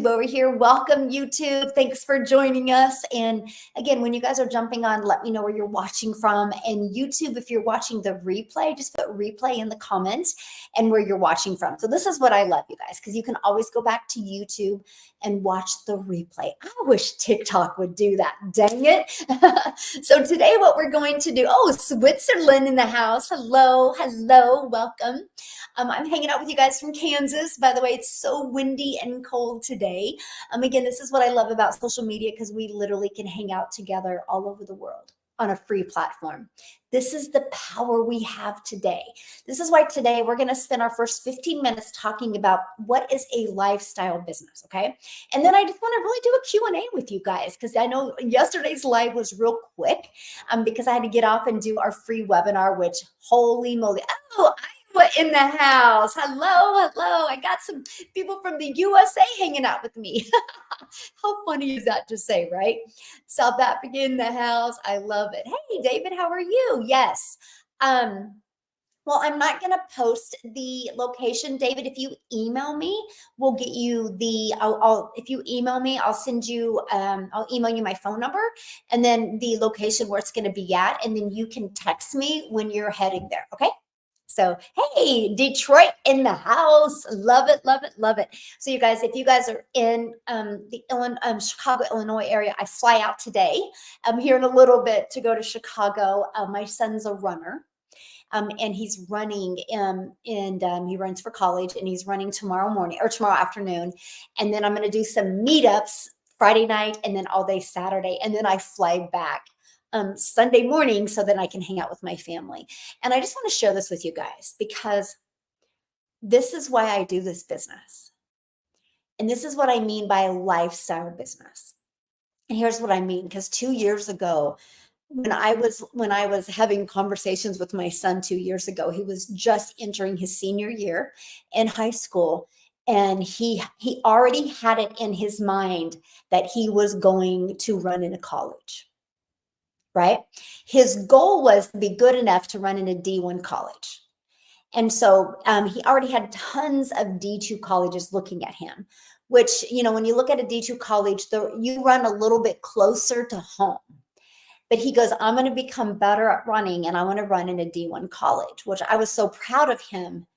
over here. Welcome, YouTube. Thanks for joining us. And again, when you guys are jumping on, let me know where you're watching from. And YouTube, if you're watching the replay, just put replay in the comments and where you're watching from. So this is what I love, you guys, because you can always go back to YouTube and watch the replay. I wish TikTok would do that. Dang it. So today what we're going to do, oh, Switzerland in the house. Hello, hello, welcome. I'm hanging out with you guys from Kansas. By the way, it's so windy and cold today. Again, this is what I love about social media because we literally can hang out together all over the world on a free platform. This is the power we have today. This is why today we're going to spend our first 15 minutes talking about what is a lifestyle business, okay? And then I just want to really do a Q&A with you guys because I know yesterday's live was real quick because I had to get off and do our free webinar, which holy moly. Oh, in the house. Hello, hello. I got some people from the USA hanging out with me. How funny is that to say, right? South Africa in the house. I love it. Hey, David, how are you? Yes. Well, I'm not going to post the location. David, if you email me, we'll get you the, if you email me, I'll send you, I'll email you my phone number and then the location where it's going to be at. And then you can text me when you're heading there. Okay. So, hey, Detroit in the house. Love it, love it, love it. So you guys, if you guys are in the Chicago, Illinois area, I fly out today. I'm here in a little bit to go to Chicago. My son's a runner. And he's running he runs for college and he's running tomorrow morning or tomorrow afternoon. And then I'm going to do some meetups Friday night and then all day Saturday. And then I fly back Sunday morning so that I can hang out with my family. And I just want to share this with you guys because this is why I do this business. And this is what I mean by a lifestyle business. And here's what I mean, because 2 years ago, when I was having conversations with my son 2 years ago, he was just entering his senior year in high school. And he already had it in his mind that he was going to run into college. Right? His goal was to be good enough to run in a D1 college. And so he already had tons of D2 colleges looking at him, which, you know, when you look at a D2 college, you run a little bit closer to home. But he goes, I'm going to become better at running and I want to run in a D1 college, which I was so proud of him.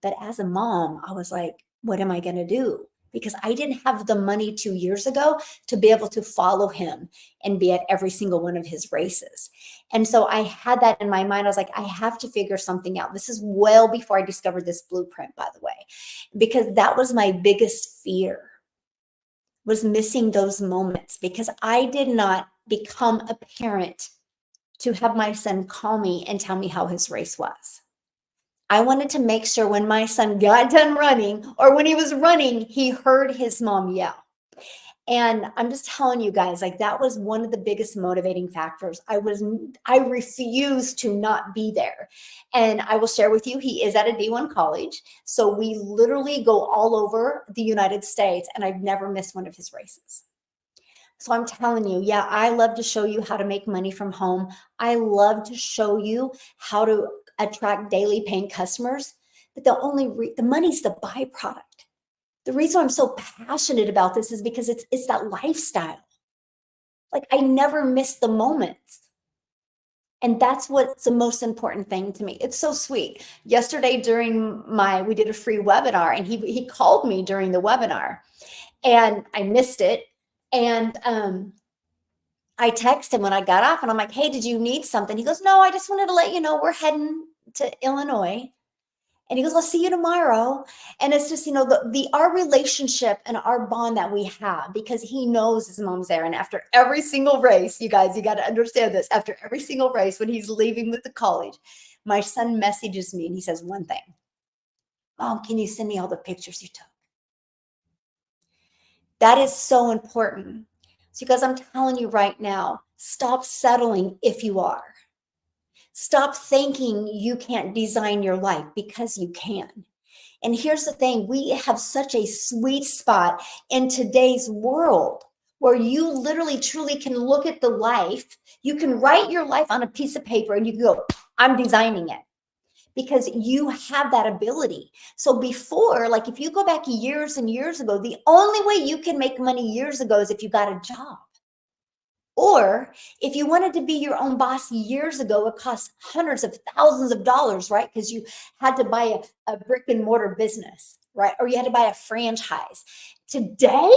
But as a mom, I was like, what am I going to do? Because I didn't have the money 2 years ago to be able to follow him and be at every single one of his races. And so I had that in my mind. I was like, I have to figure something out. This is well before I discovered this blueprint, by the way, because that was my biggest fear, was missing those moments because I did not become a parent to have my son call me and tell me how his race was. I wanted to make sure when my son got done running or when he was running, he heard his mom yell. And I'm just telling you guys, like that was one of the biggest motivating factors. I refused to not be there. And I will share with you, he is at a D1 college. So we literally go all over the United States and I've never missed one of his races. So I'm telling you, yeah, I love to show you how to make money from home. I love to show you how to attract daily paying customers, but the money's the byproduct. The reason I'm so passionate about this is because it's that lifestyle. Like I never miss the moments. And that's what's the most important thing to me. It's so sweet. Yesterday we did a free webinar and he called me during the webinar and I missed it. And I texted him when I got off and I'm like, hey, did you need something? He goes, no, I just wanted to let you know we're heading to Illinois. And he goes, I'll see you tomorrow. And it's just, you know, our relationship and our bond that we have because he knows his mom's there. And after every single race, you guys, you got to understand this. After every single race, when he's leaving with the college, my son messages me and he says one thing. Mom, can you send me all the pictures you took? That is so important. So because I'm telling you right now, stop settling if you are. Stop thinking you can't design your life because you can. And here's the thing, we have such a sweet spot in today's world where you literally truly can look at the life. You can write your life on a piece of paper and you can go, I'm designing it. because you have that ability. So before, like if you go back years and years ago, the only way you can make money years ago is if you got a job. Or if you wanted to be your own boss years ago, it cost hundreds of thousands of dollars, right? Because you had to buy a brick and mortar business, right? Or you had to buy a franchise. Today,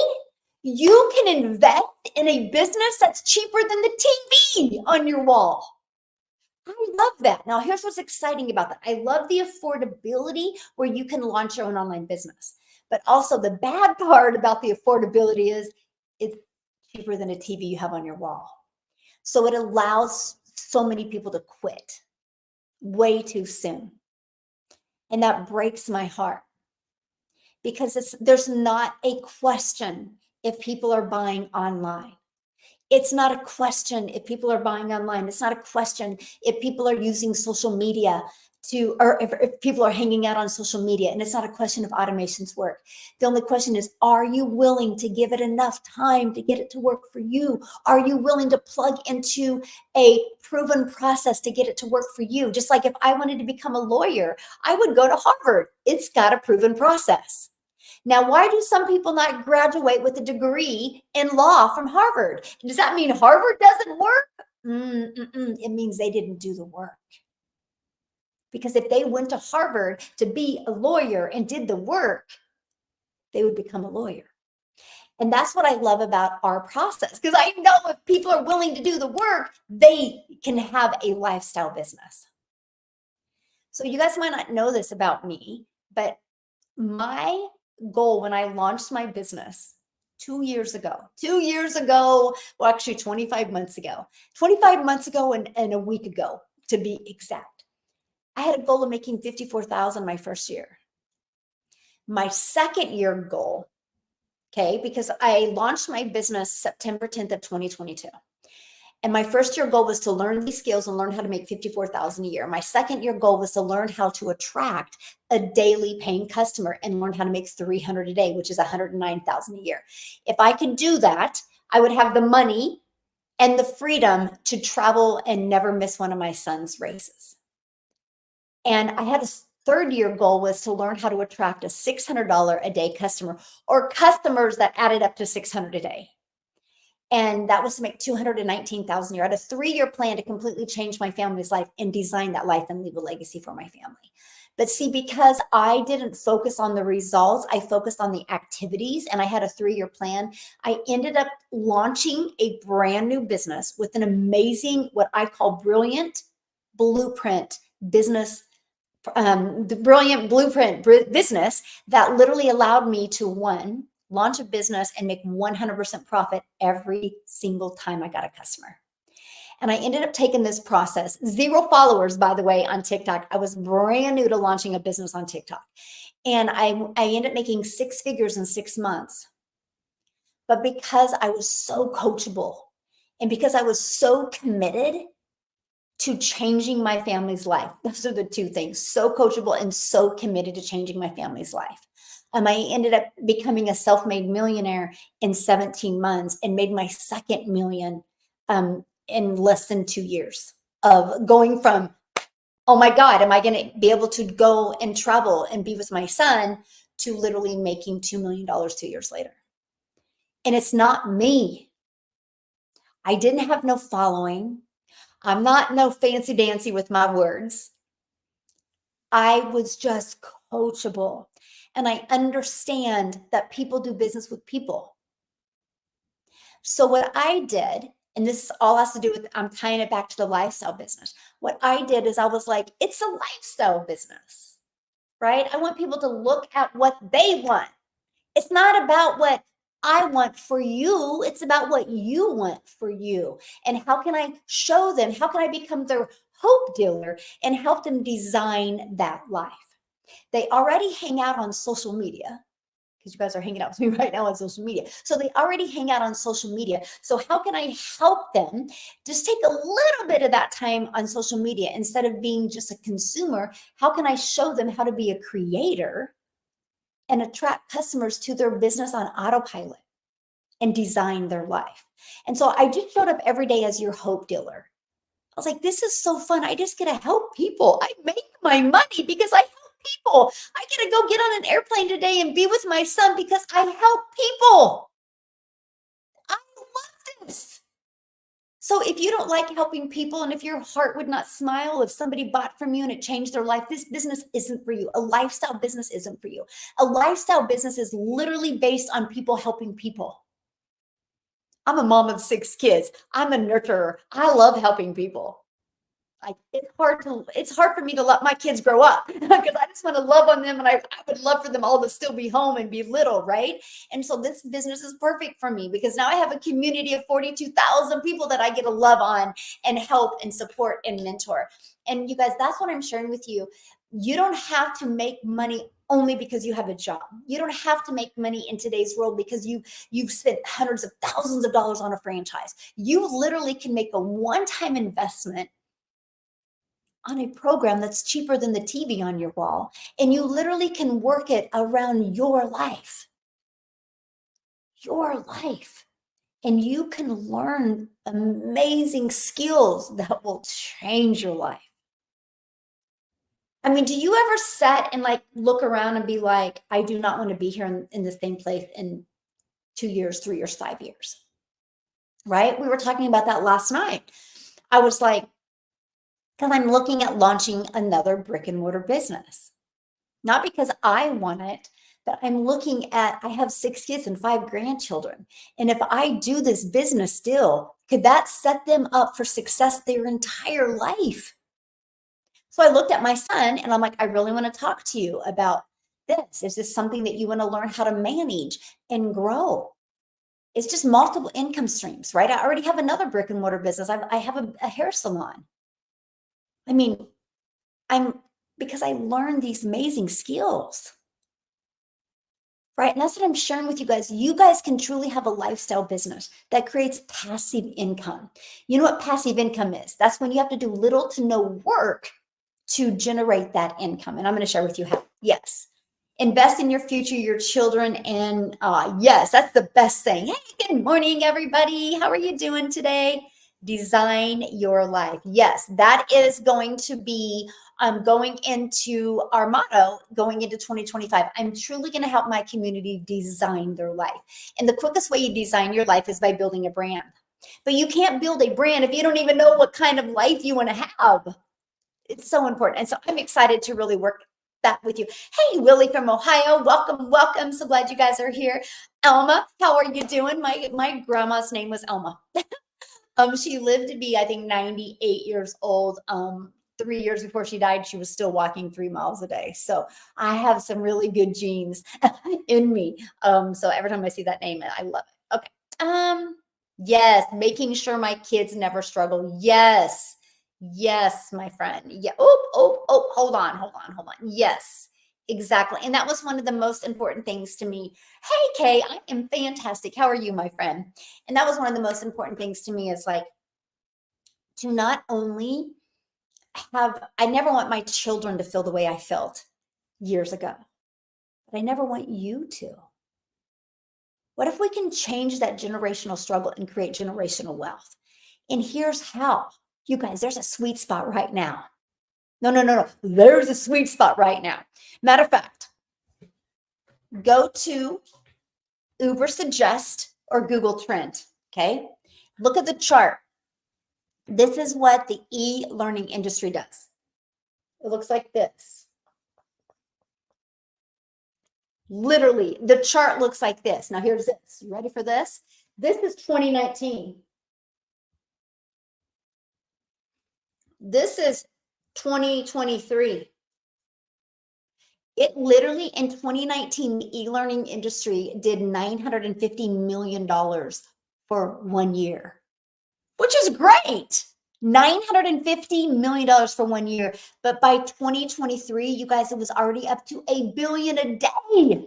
you can invest in a business that's cheaper than the TV on your wall. I love that. Now, here's what's exciting about that. I love the affordability where you can launch your own online business. But also the bad part about the affordability is it's cheaper than a TV you have on your wall. So it allows so many people to quit way too soon. And that breaks my heart because there's not a question if people are buying online. It's not a question if people are buying online. It's not a question if people are using social media or if people are hanging out on social media. And it's not a question if automations work. The only question is, are you willing to give it enough time to get it to work for you? Are you willing to plug into a proven process to get it to work for you? Just like if I wanted to become a lawyer, I would go to Harvard. It's got a proven process. Now, why do some people not graduate with a degree in law from Harvard? Does that mean Harvard doesn't work? It means they didn't do the work. Because if they went to Harvard to be a lawyer and did the work, they would become a lawyer. And that's what I love about our process, because I know if people are willing to do the work, they can have a lifestyle business. So you guys might not know this about me, but my goal when I launched my business 2 years ago, well, actually 25 months ago and a week ago, to be exact, I had a goal of making $54,000 my first year. My second year goal, okay, because I launched my business September 10th of 2022. And my first year goal was to learn these skills and learn how to make $54,000 a year. My second year goal was to learn how to attract a daily paying customer and learn how to make $300 a day, which is $109,000 a year. If I could do that, I would have the money and the freedom to travel and never miss one of my son's races. And I had a third year goal was to learn how to attract a $600 a day customer, or customers that added up to $600 a day. And that was to make $219,000 a year. I had a 3-year plan to completely change my family's life and design that life and leave a legacy for my family. But see, because I didn't focus on the results, I focused on the activities, and I had a 3-year plan. I ended up launching a brand new business with an amazing, what I call brilliant blueprint business, the brilliant blueprint business that literally allowed me to, one, launch a business and make 100% profit every single time I got a customer. And I ended up taking this process, 0 followers, by the way, on TikTok. I was brand new to launching a business on TikTok. And I ended up making 6 figures in 6 months. But because I was so coachable and because I was so committed to changing my family's life, those are the 2 things, so coachable and so committed to changing my family's life. I ended up becoming a self-made millionaire in 17 months and made my second million in less than 2 years of going from, oh my God, am I going to be able to go and travel and be with my son, to literally making $2 million 2 years later. And it's not me. I didn't have no following. I'm not no fancy dancy with my words. I was just coachable. And I understand that people do business with people. So what I did, and this all has to do with, I'm tying it back to the lifestyle business. What I did is I was like, it's a lifestyle business, right? I want people to look at what they want. It's not about what I want for you. It's about what you want for you. And how can I show them? How can I become their hope dealer and help them design that life? They already hang out on social media, because you guys are hanging out with me right now on social media. So they already hang out on social media. So how can I help them just take a little bit of that time on social media instead of being just a consumer? How can I show them how to be a creator and attract customers to their business on autopilot and design their life? And so I just showed up every day as your hope dealer. I was like, this is so fun. I just get to help people. I make my money because I help people. I get to go get on an airplane today and be with my son because I help people. I love this. So if you don't like helping people and if your heart would not smile if somebody bought from you and it changed their life, this business isn't for you. A lifestyle business isn't for you. A lifestyle business is literally based on people helping people. I'm a mom of 6 kids. I'm a nurturer. I love helping people. Like it's hard for me to let my kids grow up because I just want to love on them and I would love for them all to still be home and be little, right? And so this business is perfect for me because now I have a community of 42,000 people that I get to love on and help and support and mentor. And you guys, that's what I'm sharing with you. You don't have to make money only because you have a job. You don't have to make money in today's world because you've spent hundreds of thousands of dollars on a franchise. You literally can make a one-time investment on a program that's cheaper than the TV on your wall, and you literally can work it around your life. Your life. And you can learn amazing skills that will change your life. I mean, do you ever sit and like look around and be like, I do not want to be here in the same place in 2 years, 3 years, 5 years? Right? We were talking about that last night. I was like, because I'm looking at launching another brick and mortar business. Not because I want it, but I'm looking at, I have 6 kids and 5 grandchildren. And if I do this business still, could that set them up for success their entire life? So I looked at my son and I'm like, I really want to talk to you about this. Is this something that you want to learn how to manage and grow? It's just multiple income streams, right? I already have another brick and mortar business. I have a hair salon. I mean, because I learned these amazing skills, right? And that's what I'm sharing with you guys. You guys can truly have a lifestyle business that creates passive income. You know what passive income is? That's when you have to do little to no work to generate that income. And I'm going to share with you how. Yes. Invest in your future, your children, and yes, that's the best thing. Hey, good morning, everybody. How are you doing today? Design your life. Yes, that is going to be going into our motto going into 2025. I'm truly going to help my community design their life. And the quickest way you design your life is by building a brand. But you can't build a brand if you don't even know what kind of life you want to have. It's so important. And so I'm excited to really work that with you. Hey, Willie from Ohio, welcome, welcome. So glad you guys are here. Elma, how are you doing? My grandma's name was Elma. She lived to be, I think, 98 years old. 3 years before she died, she was still walking 3 miles a day. So I have some really good genes in me. So every time I see that name, I love it. Okay. Yes, making sure my kids never struggle. Yes. Yes, my friend. Yeah. Oh, hold on. Yes, exactly. And that was one of the most important things to me. Hey, Kay, I am fantastic. How are you, my friend? And that was one of the most important things to me is like to not only I never want my children to feel the way I felt years ago, but I never want you to. What if we can change that generational struggle and create generational wealth? And here's how. You guys, there's a sweet spot right now. No. There's a sweet spot right now. Matter of fact, go to Ubersuggest or Google Trend, okay? Look at the chart. This is what the e-learning industry does. It looks like this. Literally, the chart looks like this. Now here's this. You ready for this? This is 2019. This is 2023. It literally in 2019, the e-learning industry did $950 million for 1 year, which is great. $950 million for 1 year. But by 2023, you guys, it was already up to $1 billion a day.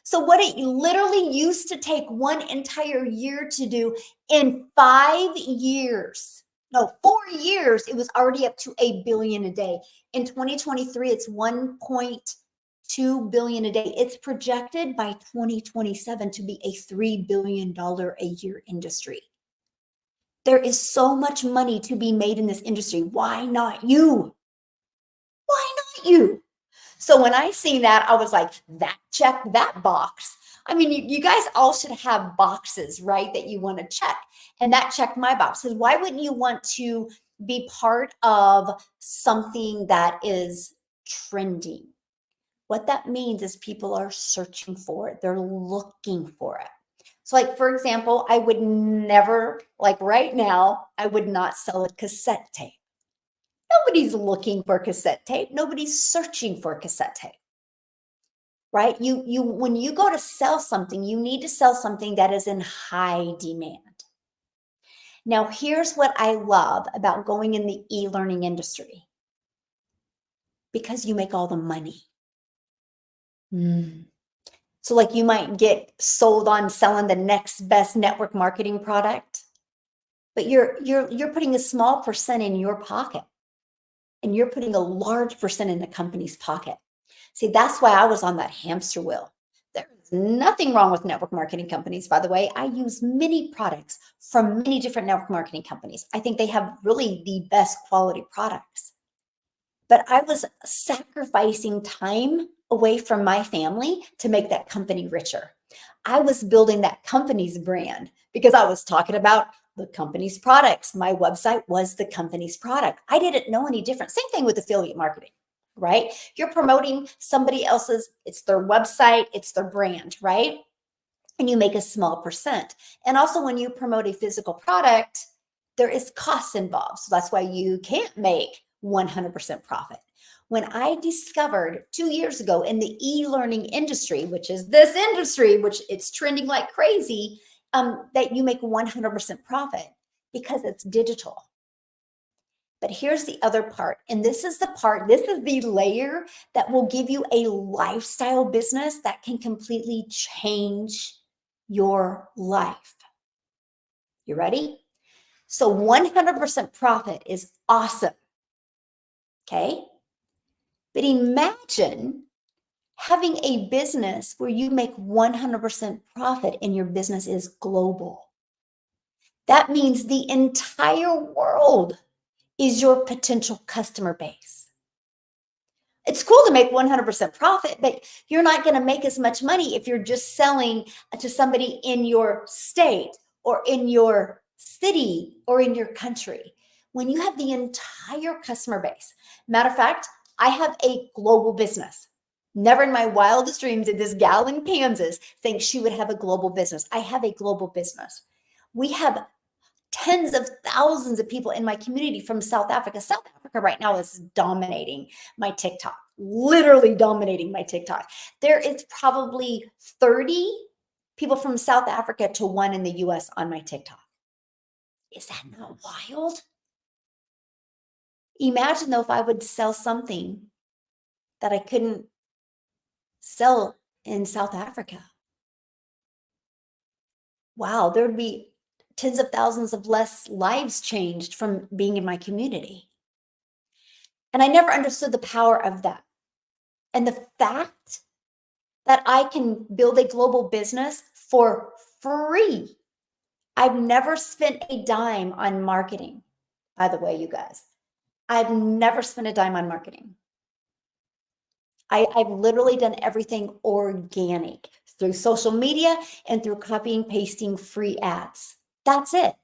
So what it literally used to take 1 entire year to do, in 5 years, no, 4 years, it was already up to $1 billion a day. In 2023, it's 1.2 billion a day. It's projected by 2027 to be a $3 billion a year industry. There is so much money to be made in this industry. Why not you? Why not you? So when I seen that, I was like, that checked that box. I mean, you guys all should have boxes, right, that you want to check. And that checked my box. Because why wouldn't you want to be part of something that is trending? What that means is people are searching for it. They're looking for it. So like, for example, I would never, like right now, I would not sell a cassette tape. Nobody's looking for cassette tape. Nobody's searching for cassette tape, right? When you go to sell something, you need to sell something that is in high demand. Now, here's what I love about going in the e-learning industry, because you make all the money. So like you might get sold on selling the next best network marketing product, but you're putting a small percent in your pocket and you're putting a large percent in the company's pocket. See, that's why I was on that hamster wheel. There's nothing wrong with network marketing companies, by the way. I use many products from many different network marketing companies. I think they have really the best quality products. But I was sacrificing time away from my family to make that company richer. I was building that company's brand because I was talking about the company's products. My website was the company's product. I didn't know any different. Same thing with affiliate marketing, right? You're promoting somebody else's, it's their website, it's their brand, right? And you make a small percent. And also when you promote a physical product, there is costs involved. So that's why you can't make 100% profit. When I discovered 2 years ago in the e-learning industry, which is this industry, which it's trending like crazy, that you make 100% profit because it's digital. But here's the other part, and this is the part, this is the layer that will give you a lifestyle business that can completely change your life. You ready? So 100% profit is awesome. Okay. But imagine having a business where you make 100% profit and your business is global. That means the entire world is your potential customer base. It's cool to make 100% profit, but you're not going to make as much money if you're just selling to somebody in your state or in your city or in your country. When you have the entire customer base, matter of fact, I have a global business. Never in my wildest dreams did this gal in Kansas think she would have a global business. I have a global business. We have tens of thousands of people in my community from South Africa. South Africa right now is dominating my TikTok, literally dominating my TikTok. There is probably 30 people from South Africa to 1 in the US on my TikTok. Is that not wild? Imagine though if I would sell something that I couldn't sell in South Africa. Wow, there would be tens of thousands of less lives changed from being in my community. And I never understood the power of that. And the fact that I can build a global business for free. I've never spent a dime on marketing, by the way, you guys. I've never spent a dime on marketing. I've literally done everything organic through social media and through copying, pasting free ads. That's it.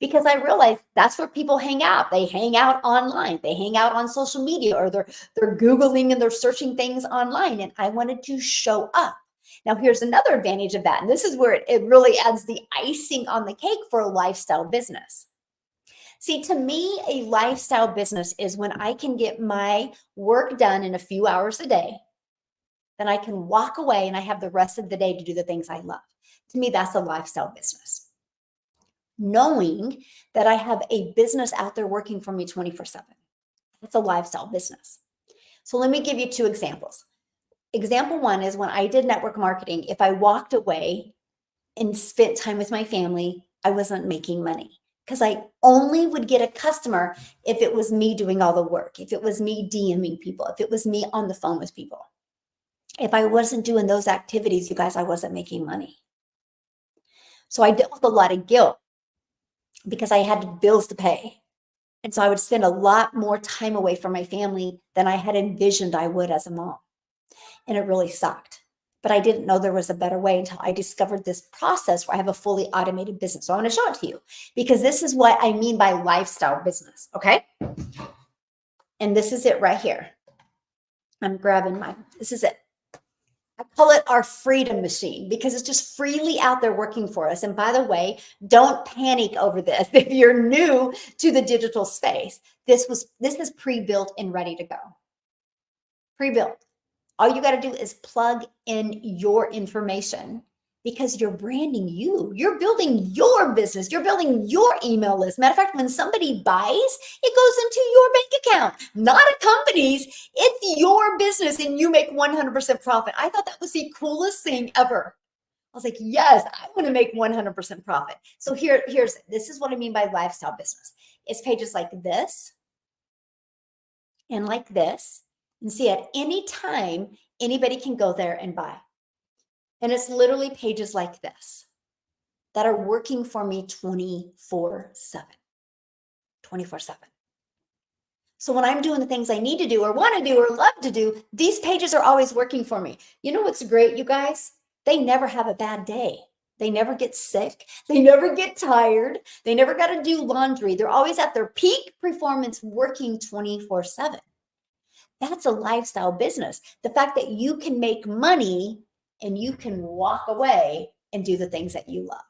Because I realized that's where people hang out. They hang out online. They hang out on social media, or they're Googling and they're searching things online. And I wanted to show up. Now, here's another advantage of that. And this is where it really adds the icing on the cake for a lifestyle business. See, to me, a lifestyle business is when I can get my work done in a few hours a day. Then I can walk away and I have the rest of the day to do the things I love. To me, that's a lifestyle business. Knowing that I have a business out there working for me 24/7. It's a lifestyle business. So let me give you 2 examples. Example 1 is when I did network marketing, if I walked away and spent time with my family, I wasn't making money because I only would get a customer if it was me doing all the work, if it was me DMing people, if it was me on the phone with people. If I wasn't doing those activities, you guys, I wasn't making money. So I dealt with a lot of guilt. because I had bills to pay. And so I would spend a lot more time away from my family than I had envisioned I would as a mom. And it really sucked. But I didn't know there was a better way until I discovered this process where I have a fully automated business. So I want to show it to you because this is what I mean by lifestyle business. Okay. And this is it right here. I'm grabbing mine. This is it. I call it our freedom machine because it's just freely out there working for us. And by the way, don't panic over this. If you're new to the digital space, this is pre-built and ready to go. Pre-built. All you got to do is plug in your information because you're branding you. You're building your business. You're building your email list. Matter of fact, when somebody buys, it goes into your bank account, not a company's. It's your business and you make 100% profit. I thought that was the coolest thing ever. I was like, yes, I want to make 100% profit. So this is what I mean by lifestyle business. It's pages like this and like this. And see, at any time, anybody can go there and buy. And it's literally pages like this that are working for me 24/7. 24/7. So when I'm doing the things I need to do or want to do or love to do, these pages are always working for me. You know what's great, you guys? They never have a bad day. They never get sick. They never get tired. They never got to do laundry. They're always at their peak performance working 24/7. That's a lifestyle business. The fact that you can make money and you can walk away and do the things that you love.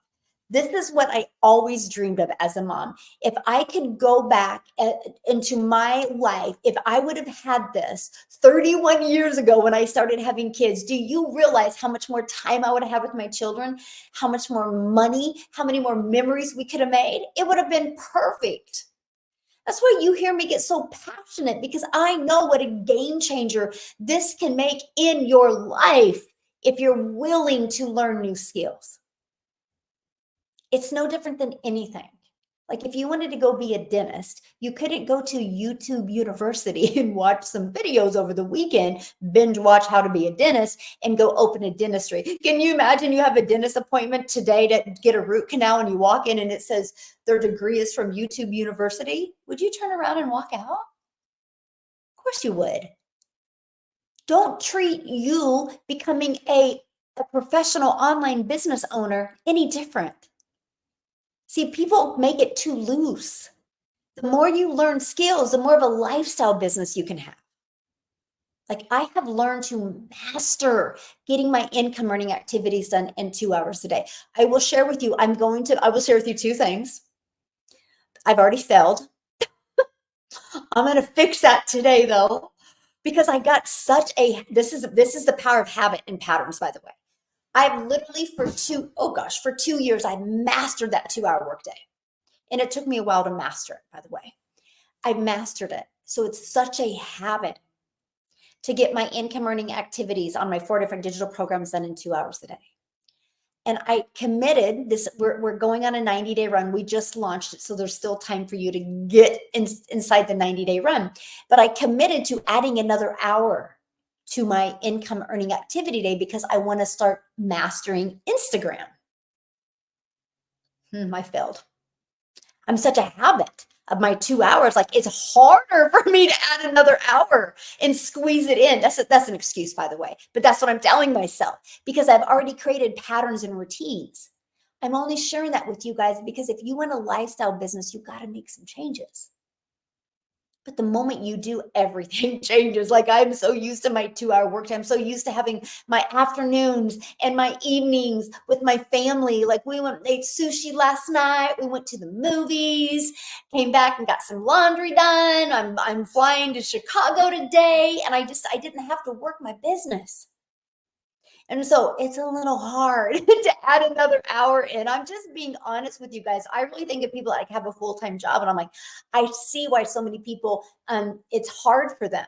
This is what I always dreamed of as a mom. If I could go back into my life, if I would have had this 31 years ago when I started having kids, do you realize how much more time I would have had with my children? How much more money, how many more memories we could have made? It would have been perfect. That's why you hear me get so passionate because I know what a game changer this can make in your life if you're willing to learn new skills. It's no different than anything. Like if you wanted to go be a dentist, you couldn't go to YouTube University and watch some videos over the weekend, binge watch how to be a dentist and go open a dentistry. Can you imagine you have a dentist appointment today to get a root canal and you walk in and it says their degree is from YouTube University? Would you turn around and walk out? Of course you would. Don't treat you becoming a professional online business owner any different. See, people make it too loose. The more you learn skills, the more of a lifestyle business you can have. Like I have learned to master getting my income earning activities done in 2 hours a day. I will share with you, I will share with you two things. I've already failed. I'm going to fix that today though, because I got this is the power of habit and patterns, by the way. I've literally for 2 years, I mastered that 2-hour workday. And it took me a while to master it, by the way. I mastered it. So it's such a habit to get my income earning activities on my 4 different digital programs done in 2 hours a day. And I committed this, we're going on a 90-day run. We just launched it. So there's still time for you to get inside the 90-day run. But I committed to adding another hour to my income earning activity day because I want to start mastering Instagram. I failed. I'm such a habit of my 2 hours. Like it's harder for me to add another hour and squeeze it in. That's an excuse, by the way, but that's what I'm telling myself because I've already created patterns and routines. I'm only sharing that with you guys because if you want a lifestyle business, you got to make some changes. But the moment you do, everything changes. Like I'm so used to my 2-hour work time. I'm so used to having my afternoons and my evenings with my family. Like we ate sushi last night. We went to the movies, came back and got some laundry done. I'm flying to Chicago today. And I didn't have to work my business. And so it's a little hard to add another hour in. I'm just being honest with you guys. I really think of people that have a full-time job and I'm like, I see why so many people, it's hard for them,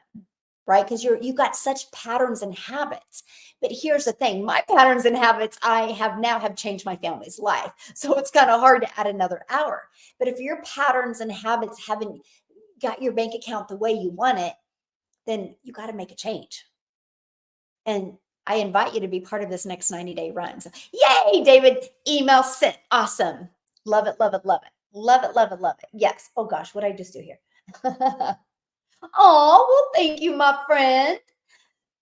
right? Because you got such patterns and habits. But here's the thing, my patterns and habits I have changed my family's life. So it's kind of hard to add another hour. But if your patterns and habits haven't got your bank account the way you want it, then you got to make a change. And I invite you to be part of this next 90-day run. So, yay, David, email sent. Awesome. Love it, love it, love it. Love it, love it, love it. Yes. Oh gosh, what did I just do here? Oh, well, thank you, my friend.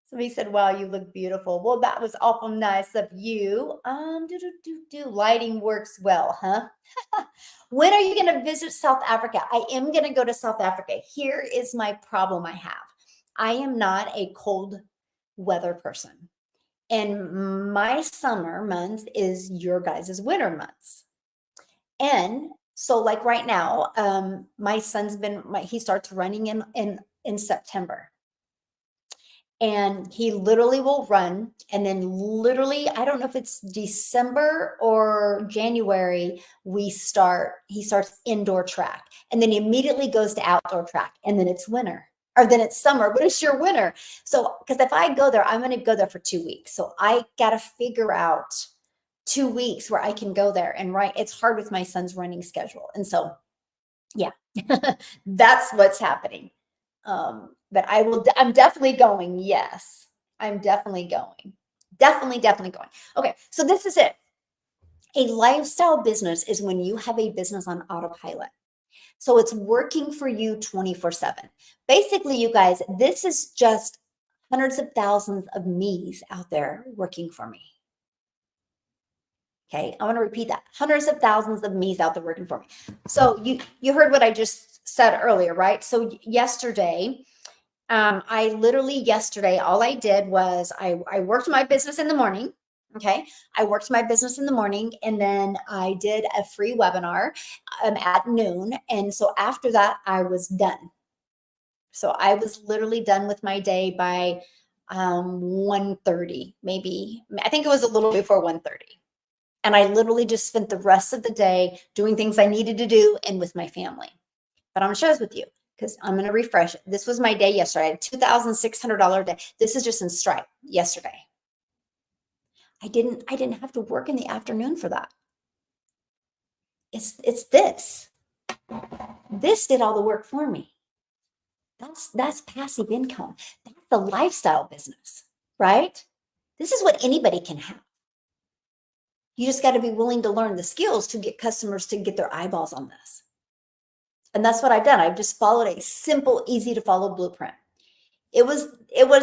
Somebody said, wow, you look beautiful. Well, that was awful nice of you. Lighting works well, huh? When are you going to visit South Africa? I am going to go to South Africa. Here is my problem I have. I am not a cold weather person. And my summer months is your guys' winter months. And so like right now, my son's he starts running in September. And he literally will run. And then literally, I don't know if it's December or January, he starts indoor track. And then he immediately goes to outdoor track. And then it's winter. Or then it's summer, but it's your winter. So, because if I go there, I'm going to go there for 2 weeks. So I got to figure out 2 weeks where I can go there. And it's hard with my son's running schedule. And so, yeah, that's what's happening. But I'm definitely going. Yes, I'm definitely going. Definitely going. Okay, so this is it. A lifestyle business is when you have a business on autopilot. So it's working for you 24/7. Basically, you guys, this is just hundreds of thousands of me's out there working for me. Okay, I want to repeat that. Hundreds of thousands of me's out there working for me. So you heard what I just said earlier, right? So yesterday, yesterday, all I did was I worked my business in the morning. Okay. I worked my business in the morning and then I did a free webinar at noon. And so after that, I was done. So I was literally done with my day by 1:30, maybe. I think it was a little before 1:30. And I literally just spent the rest of the day doing things I needed to do and with my family. But I'm going to share this with you because I'm going to refresh it. This was my day yesterday. I had a $2,600 day. This is just in Stripe yesterday. I didn't have to work in the afternoon for that. It's this. This did all the work for me. That's passive income. That's the lifestyle business, right? This is what anybody can have. You just got to be willing to learn the skills to get customers to get their eyeballs on this. And that's what I've done. I've just followed a simple, easy to follow blueprint. It was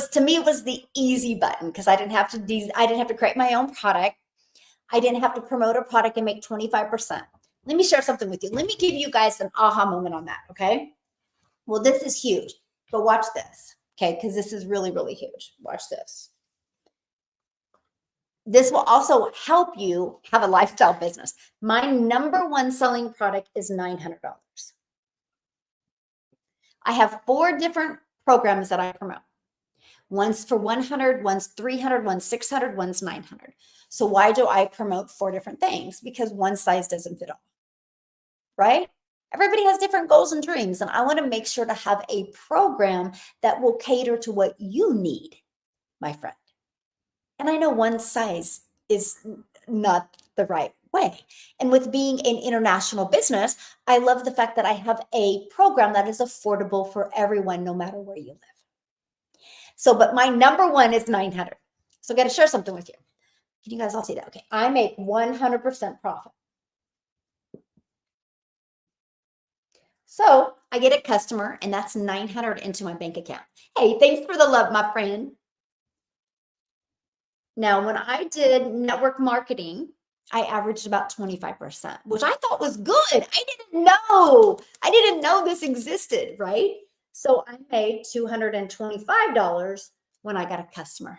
to me, it was the easy button because I didn't have to create my own product. I didn't have to promote a product and make 25%. Let me share something with you. Let me give you guys an aha moment on that. Okay. Well, this is huge, but watch this. Okay. Because this is really, really huge. Watch this. This will also help you have a lifestyle business. My number one selling product is $900. I have 4 different programs that I promote. One's for 100, one's 300, one's 600, one's 900. So why do I promote 4 different things? Because one size doesn't fit all, right? Everybody has different goals and dreams, and I want to make sure to have a program that will cater to what you need, my friend. And I know one size is not the right way. And with being an international business, I love the fact that I have a program that is affordable for everyone, no matter where you live. So, but my number one is 900. So I got to share something with you. Can you guys all see that? Okay. I make 100% profit. So I get a customer and that's 900 into my bank account. Hey, thanks for the love, my friend. Now, when I did network marketing, I averaged about 25%, which I thought was good. I didn't know this existed, right? So I made $225 when I got a customer.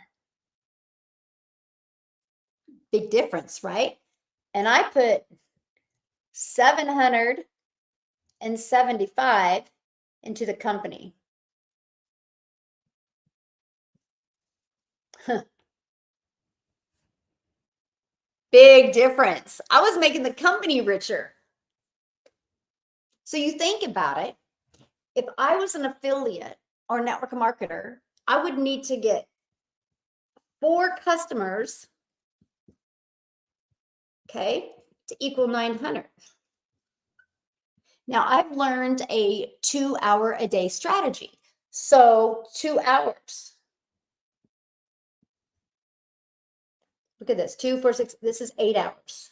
Big difference, right? And I put 775 into the company. Big difference. I was making the company richer. So you think about it. If I was an affiliate or network marketer, I would need to get 4 customers, okay, to equal 900. Now I've learned a 2-hour-a-day strategy. So 2 hours. Look at this, 2, 4, 6, this is 8 hours.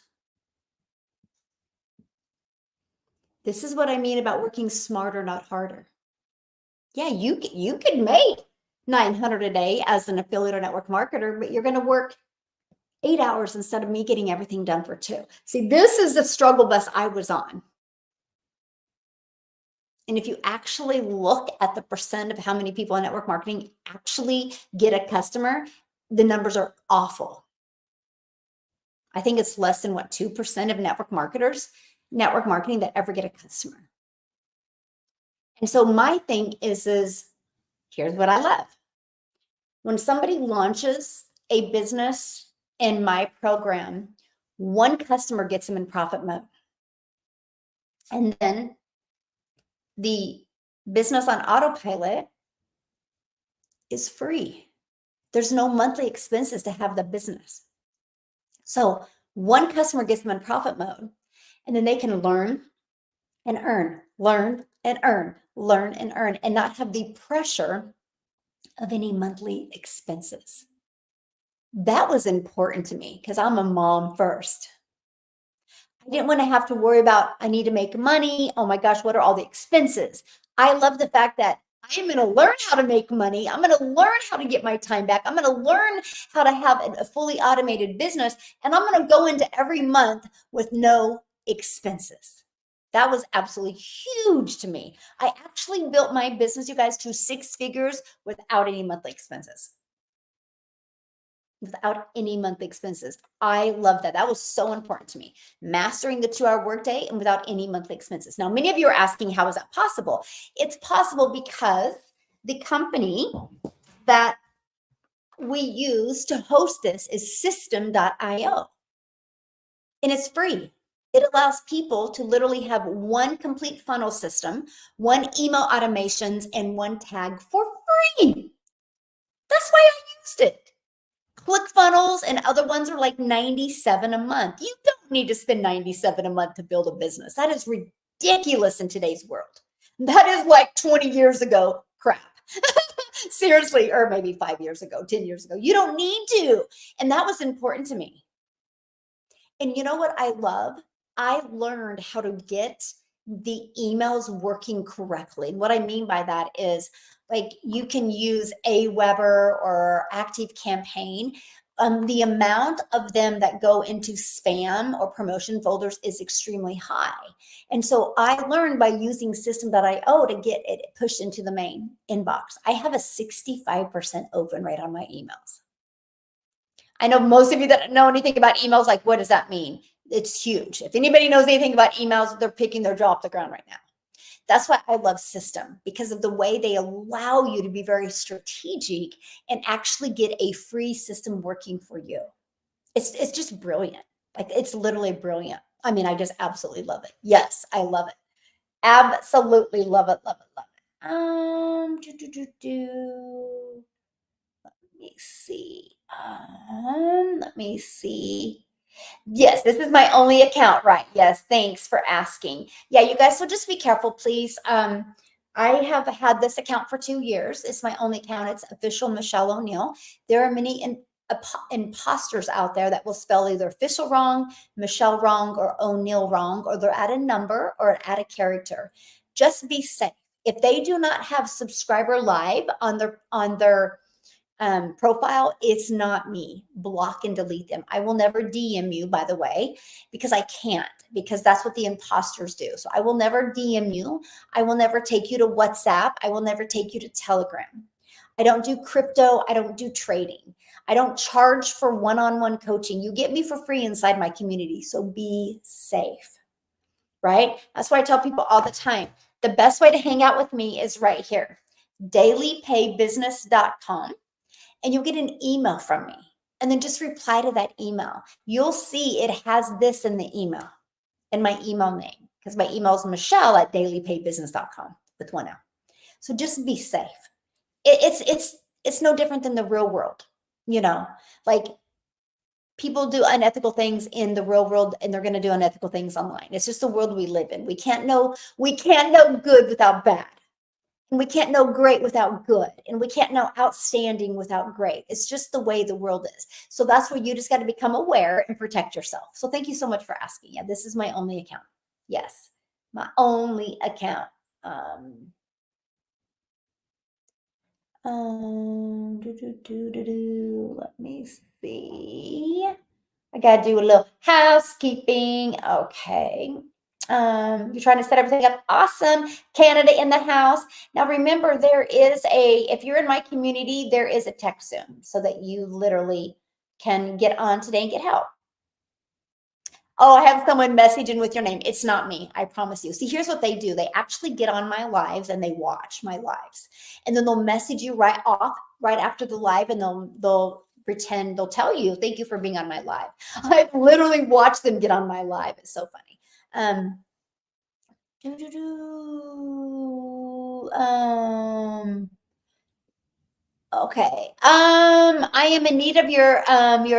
This is what I mean about working smarter, not harder. Yeah, you could make 900 a day as an affiliate or network marketer, but you're going to work 8 hours instead of me getting everything done for 2. See, this is the struggle bus I was on. And if you actually look at the percent of how many people in network marketing actually get a customer, the numbers are awful. I think it's less than 2% of network marketing that ever get a customer. And so my thing is here's what I love. When somebody launches a business in my program, one customer gets them in profit mode. And then the business on autopilot is free. There's no monthly expenses to have the business. So one customer gets them in profit mode, and then they can learn and earn, learn and earn, learn and earn, and not have the pressure of any monthly expenses. That was important to me because I'm a mom first. I didn't want to have to worry about, I need to make money. Oh my gosh, what are all the expenses? I love the fact that I'm going to learn how to make money. I'm going to learn how to get my time back. I'm going to learn how to have a fully automated business. And I'm going to go into every month with no expenses. That was absolutely huge to me. I actually built my business, you guys, to 6 figures without any monthly expenses. Without any monthly expenses. I love that. That was so important to me. Mastering the 2-hour workday and without any monthly expenses. Now, many of you are asking, how is that possible? It's possible because the company that we use to host this is System.io. And it's free. It allows people to literally have one complete funnel system, one email automations, and one tag for free. That's why I used it. ClickFunnels and other ones are like $97 a month. You don't need to spend $97 a month to build a business. That is ridiculous in today's world. That is like 20 years ago crap. Seriously, or maybe 5 years ago, 10 years ago. You don't need to. And that was important to me. And you know what I love? I learned how to get the emails working correctly. And what I mean by that is, like, you can use Aweber or ActiveCampaign. The amount of them that go into spam or promotion folders is extremely high. And so I learned by using System.io to get it pushed into the main inbox. I have a 65% open rate on my emails. I know most of you that know anything about emails, like, what does that mean? It's huge. If anybody knows anything about emails, they're picking their jaw off the ground right now. That's why I love System, because of the way they allow you to be very strategic and actually get a free system working for you. It's just brilliant. Like, it's literally brilliant. I mean, I just absolutely love it. Yes, I love it. Absolutely love it, love it, love it. Let me see. Yes, this is my only account, right? Yes, thanks for asking. Yeah, you guys, so just be careful, please. I have had this account for 2 years. It's my only account. It's official Michelle O'Neill. There are many imposters out there that will spell either official wrong, Michelle wrong, or O'Neill wrong, or they're at a number or at a character. Just be safe. If they do not have subscriber live on their profile, it's not me. Block and delete them. I will never DM you, by the way, because I can't, because that's what the imposters do. So I will never DM you. I will never take you to WhatsApp. I will never take you to Telegram. I don't do crypto. I don't do trading. I don't charge for one-on-one coaching. You get me for free inside my community. So be safe, right? That's why I tell people all the time, the best way to hang out with me is right here, dailypaybusiness.com. And you'll get an email from me. And then just reply to that email. You'll see it has this in the email, in my email name, because my email is michelle@dailypaybusiness.com with 1 L. So just be safe. It's no different than the real world. You know, like, people do unethical things in the real world, and they're going to do unethical things online. It's just the world we live in. We can't know good without bad. And we can't know great without good. And we can't know outstanding without great. It's just the way the world is. So that's where you just got to become aware and protect yourself. So thank you so much for asking. Yeah, this is my only account. Yes. My only account. Let me see. I gotta do a little housekeeping. Okay. You're trying to set everything up. Awesome. Canada in the house. Now remember, if you're in my community, there is a text Zoom so that you literally can get on today and get help. Oh, I have someone messaging with your name. It's not me. I promise you. See, here's what they do. They actually get on my lives and they watch my lives. And then they'll message you right after the live, and they'll pretend, they'll tell you, thank you for being on my live. I've literally watched them get on my live. It's so funny. Okay. I am in need of your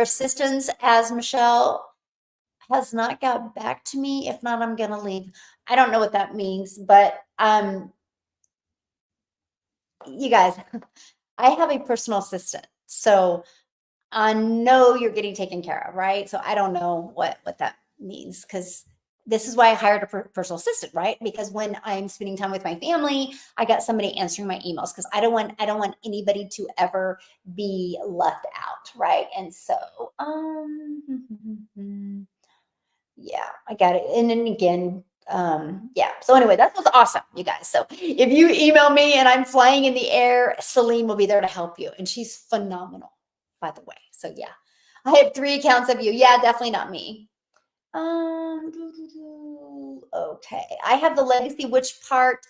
assistance, as Michelle has not got back to me. If not, I'm gonna leave. I don't know what that means, but you guys, I have a personal assistant, so I know you're getting taken care of, right? So I don't know what that means, because this is why I hired a personal assistant, right? Because when I'm spending time with my family, I got somebody answering my emails, because I don't want anybody to ever be left out, right? And so yeah, I got it. And then again, yeah. So anyway, that was awesome, you guys. So if you email me and I'm flying in the air, Celine will be there to help you, and she's phenomenal, by the way. So yeah, I have 3 accounts of you. Yeah, definitely not me. Okay, I have the legacy. Which part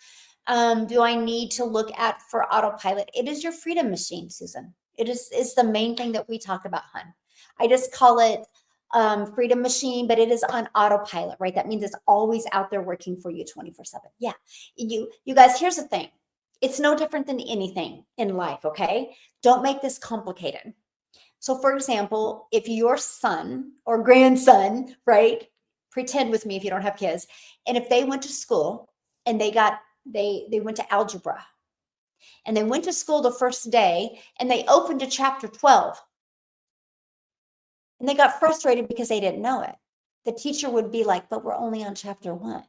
do I need to look at for autopilot? It is your freedom machine, Susan. It's the main thing that we talk about, hun. I just call it freedom machine, but it is on autopilot, right? That means it's always out there working for you 24/7. Yeah, you guys, here's the thing. It's no different than anything in life, okay? Don't make this complicated. So for example, if your son or grandson, right? Pretend with me if you don't have kids, and if they went to school and they went to algebra, and they went to school the first day and they opened to chapter 12, and they got frustrated because they didn't know it. The teacher would be like, but we're only on chapter 1.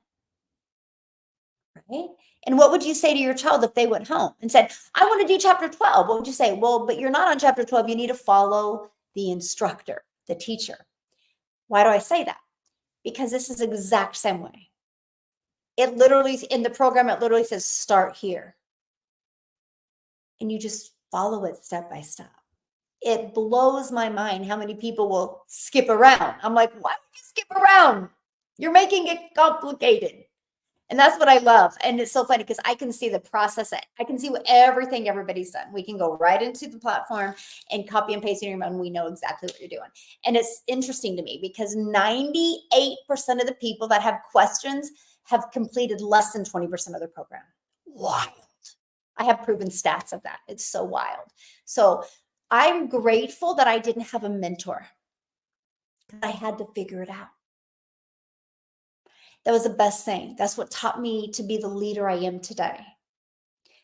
Right? And what would you say to your child if they went home and said, I want to do chapter 12? What would you say? Well, but you're not on chapter 12. You need to follow the instructor, the teacher. Why do I say that? Because this is the exact same way. It literally, in the program, it literally says start here. And you just follow it step by step. It blows my mind how many people will skip around. I'm like, why would you skip around? You're making it complicated. And that's what I love. And it's so funny because I can see the process. I can see what everything everybody's done. We can go right into the platform and copy and paste in your mind. We know exactly what you're doing. And it's interesting to me because 98% of the people that have questions have completed less than 20% of their program. Wild. I have proven stats of that. It's so wild. So I'm grateful that I didn't have a mentor. I had to figure it out. That was the best thing. That's what taught me to be the leader I am today.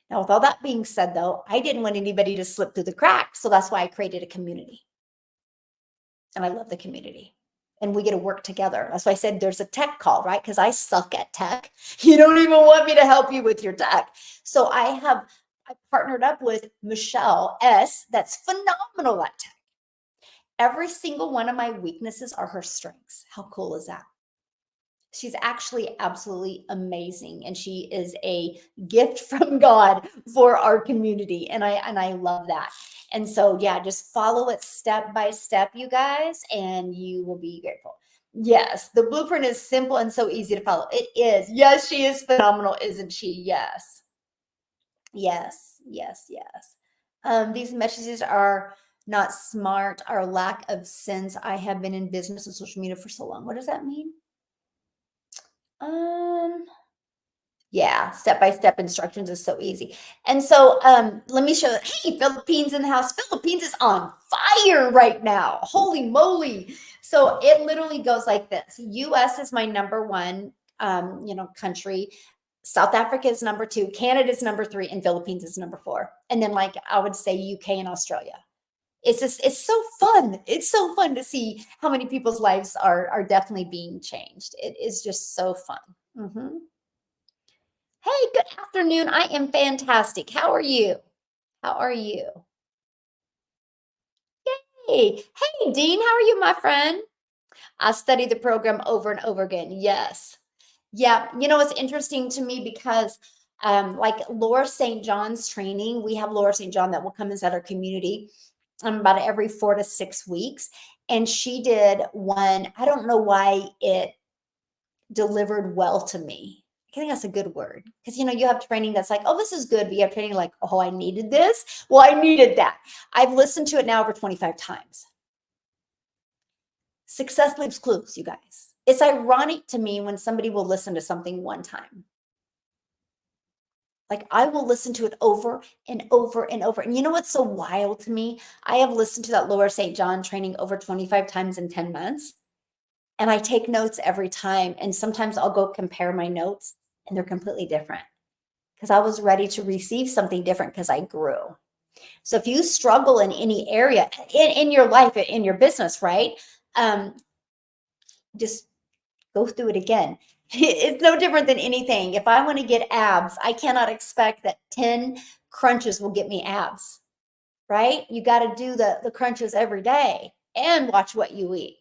Now, with all that being said, though, I didn't want anybody to slip through the cracks. So that's why I created a community. And I love the community. And we get to work together. That's why I said there's a tech call, right? Because I suck at tech. You don't even want me to help you with your tech. So I partnered up with Michelle S. That's phenomenal at tech. Every single one of my weaknesses are her strengths. How cool is that? She's actually absolutely amazing, and she is a gift from God for our community, and I love that. And so yeah, just follow it step by step, you guys, and you will be grateful. Yes, the blueprint is simple and so easy to follow. It is. Yes, she is phenomenal, isn't she? Yes. Yes, yes, yes. These messages are not smart, are lack of sense. I have been in business and social media for so long. What does that mean? Yeah, step-by-step instructions is so easy. And so let me show, hey, Philippines in the house. Philippines is on fire right now. Holy moly. So it literally goes like this. US is my number 1 country. South Africa is number 2, Canada is number 3, and Philippines is number 4. And then like I would say UK and Australia. It's so fun. It's so fun to see how many people's lives are definitely being changed. It is just so fun. Hey, good afternoon. I am fantastic. How are you? How are you? Hey, Dean, how are you, my friend? I study the program over and over again. Yes. Yeah. It's interesting to me because like Laura St. John's training, we have Laura St. John that will come inside our community about every 4 to 6 weeks. And she did one. I don't know why it delivered well to me. I think that's a good word because you have training that's like, oh, this is good, but you have training like, oh, I needed this. Well, I needed that. I've listened to it now over 25 times. Success leaves clues, you guys. It's ironic to me when somebody will listen to something one time. Like I will listen to it over and over and over. And you know what's so wild to me? I have listened to that Laura St. John training over 25 times in 10 months. And I take notes every time. And sometimes I'll go compare my notes and they're completely different because I was ready to receive something different because I grew. So if you struggle in any area in your life, in your business, right? Just go through it again. It's no different than anything. If I want to get abs, I cannot expect that 10 crunches will get me abs, right? You got to do the crunches every day and watch what you eat,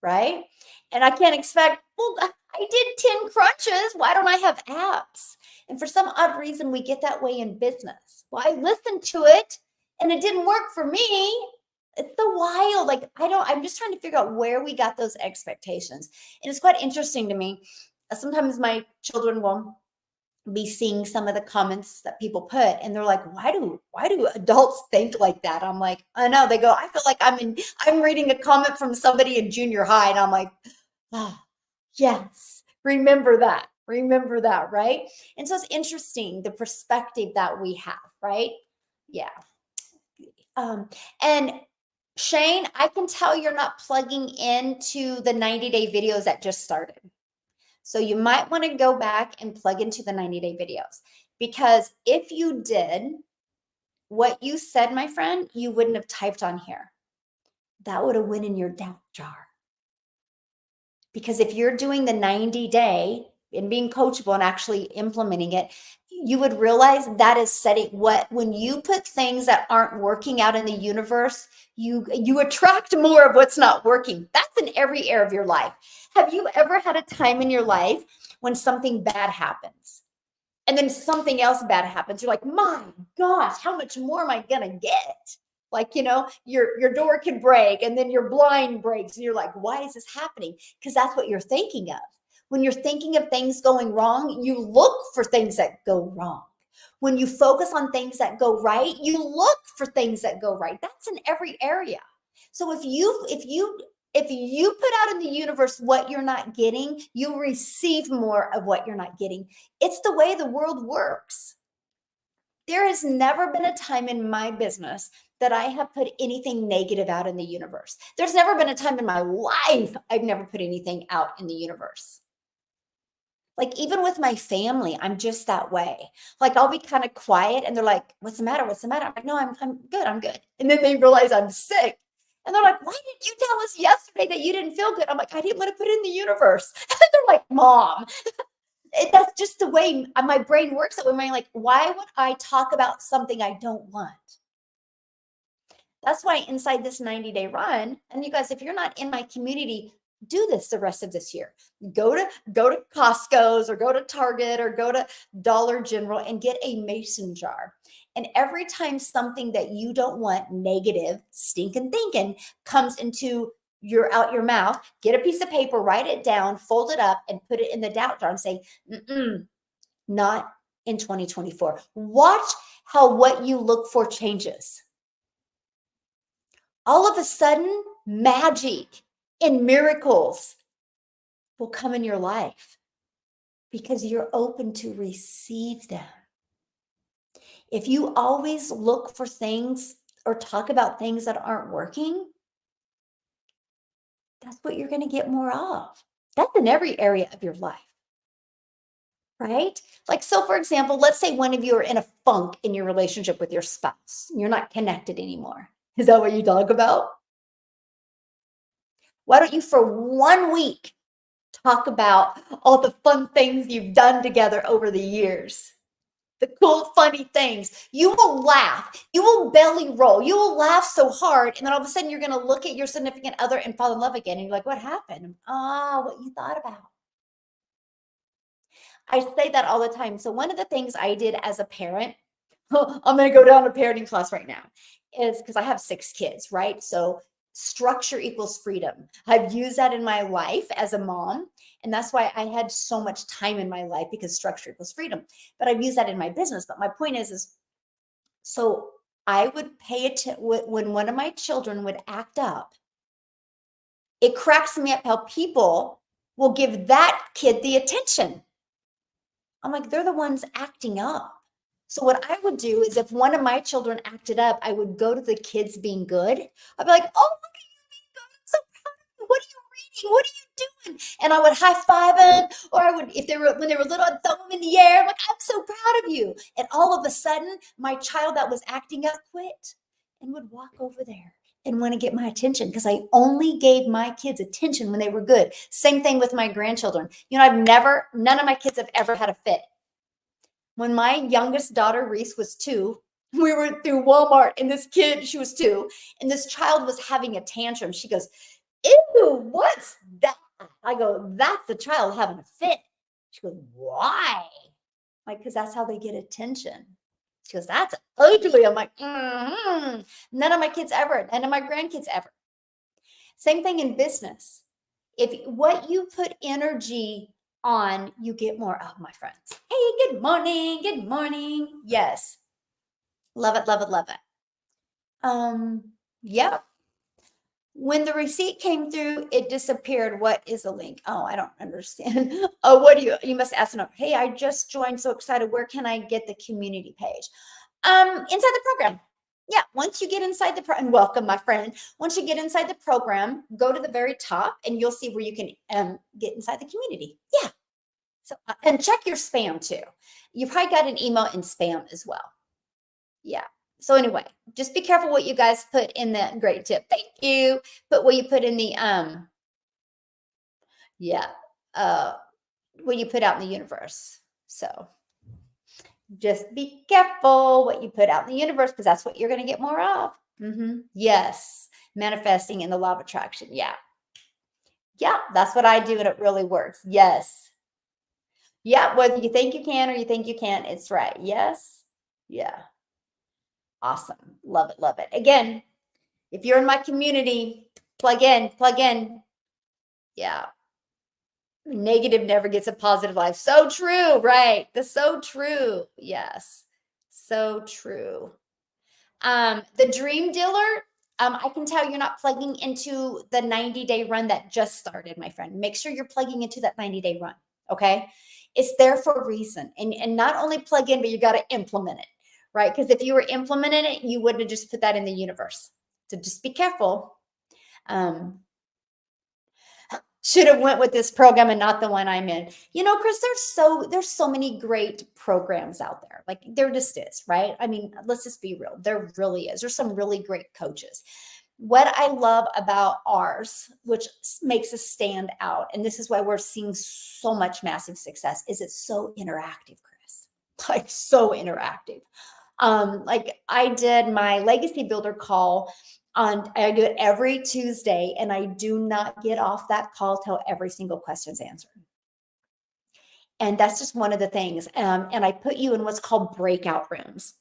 right? And I can't expect, well, I did 10 crunches. Why don't I have abs? And for some odd reason, we get that way in business. Well, I listened to it and it didn't work for me. It's the wild. Like, I'm just trying to figure out where we got those expectations. And it's quite interesting to me. Sometimes my children will be seeing some of the comments that people put and they're like, why do adults think like that? I'm like, I know. They go, I feel like I'm reading a comment from somebody in junior high and I'm like, oh, yes, remember that, right? And so it's interesting the perspective that we have, right? Yeah. And Shane, I can tell you're not plugging into the 90-day videos that just started. So you might want to go back and plug into the 90-day videos because if you did what you said, my friend, you wouldn't have typed on here. That would have went in your doubt jar. Because if you're doing the 90-day and being coachable and actually implementing it, you would realize that is setting when you put things that aren't working out in the universe, you attract more of what's not working. That's in every area of your life. Have you ever had a time in your life when something bad happens and then something else bad happens? You're like, my gosh, how much more am I gonna get? Like, your door can break and then your blind breaks and you're like, why is this happening? Because that's what you're thinking of. When you're thinking of things going wrong, you look for things that go wrong. When you focus on things that go right, you look for things that go right. That's in every area. So if you put out in the universe what you're not getting, you receive more of what you're not getting. It's the way the world works. There has never been a time in my business that I have put anything negative out in the universe. There's never been a time in my life I've never put anything out in the universe. Like even with my family, I'm just that way. Like I'll be kind of quiet and they're like, "What's the matter? What's the matter?" I'm like, "No, I'm good. I'm good." And then they realize I'm sick. And they're like, "Why didn't you tell us yesterday that you didn't feel good?" I'm like, "I didn't want to put it in the universe." And they're like, "Mom, that's just the way my brain works. That way, I'm like, why would I talk about something I don't want? That's why inside this 90-day run, and you guys, if you're not in my community, do this the rest of this year. Go to Costco's or go to Target or go to Dollar General and get a mason jar. And every time something that you don't want, negative, stinking thinking, comes into your mouth, get a piece of paper, write it down, fold it up, and put it in the doubt jar and say, not in 2024. Watch how what you look for changes. All of a sudden, magic and miracles will come in your life because you're open to receive them. If you always look for things or talk about things that aren't working, that's what you're going to get more of. That's in every area of your life, right? Like, so for example, let's say one of you are in a funk in your relationship with your spouse. You're not connected anymore. Is that what you talk about? Why don't you, for 1 week, talk about all the fun things you've done together over the years. The cool, funny things. You will laugh. You will belly roll. You will laugh so hard. And then all of a sudden, you're going to look at your significant other and fall in love again. And you're like, what happened? What you thought about. I say that all the time. So, one of the things I did as a parent, I'm going to go down to parenting class right now, is because I have 6 kids, right? So, structure equals freedom. I've used that in my life as a mom. And that's why I had so much time in my life, because structure equals freedom. But I've used that in my business. But my point is so I would pay attention when one of my children would act up. It cracks me up how people will give that kid the attention. I'm like, they're the ones acting up. So what I would do is, if one of my children acted up, I would go to the kids being good. I'd be like, oh, look at you being good. I'm so proud of you. What are you reading? What are you doing? And I would high five them, or I would, when they were little, I'd throw them in the air. I'm like, I'm so proud of you. And all of a sudden, my child that was acting up quit and would walk over there and want to get my attention, because I only gave my kids attention when they were good. Same thing with my grandchildren. None of my kids have ever had a fit. When my youngest daughter, Reese, was 2, we were through Walmart, and this kid, she was 2, and this child was having a tantrum. She goes, ew, what's that? I go, that's the child having a fit. She goes, why? Like, because that's how they get attention. She goes, that's ugly. I'm like, none of my kids ever, none of my grandkids ever. Same thing in business. If what you put energy on, you get more of, my friends. Hey, good morning. Good morning. Yes. Love it, love it, love it. Yeah. When the receipt came through, it disappeared. What is a link? Oh, I don't understand. Oh, what do you must ask them. Hey, I just joined. So excited. Where can I get the community page? Inside the program. Yeah, once you get inside the program, and welcome, my friend. Once you get inside the program, go to the very top and you'll see where you can get inside the community. Yeah. So, and check your spam too. You probably got an email in spam as well. Yeah. So anyway, just be careful what you guys put in the great tip. Thank you. Put what you put in the what you put out in the universe. So just be careful what you put out in the universe, because that's what you're going to get more of. Yes. Manifesting in the law of attraction. Yeah. Yeah. That's what I do, and it really works. Yes. Yeah. Whether you think you can or you think you can't, it's right. Yes. Yeah. Awesome. Love it. Love it. Again, if you're in my community, plug in, plug in. Yeah. Negative never gets a positive life. So true, right? That's so true. Yes. So true. The dream dealer, I can tell you're not plugging into the 90-day run that just started, my friend. Make sure you're plugging into that 90-day run. Okay. It's there for a reason. And not only plug in, but you got to implement it, right? Because if you were implementing it, you wouldn't have just put that in the universe. So just be careful. Should have went with this program and not the one I'm in. You know, Chris, there's so many great programs out there. Like, there just is, right? I mean, let's just be real. There really is. There's some really great coaches. What I love about ours, which makes us stand out, and this is why we're seeing so much massive success, is it's so interactive, Chris. Like, so interactive. Like, I did my Legacy Builder call I do it every Tuesday, and I do not get off that call till every single question's answered. And that's just one of the things. And I put you in what's called breakout rooms.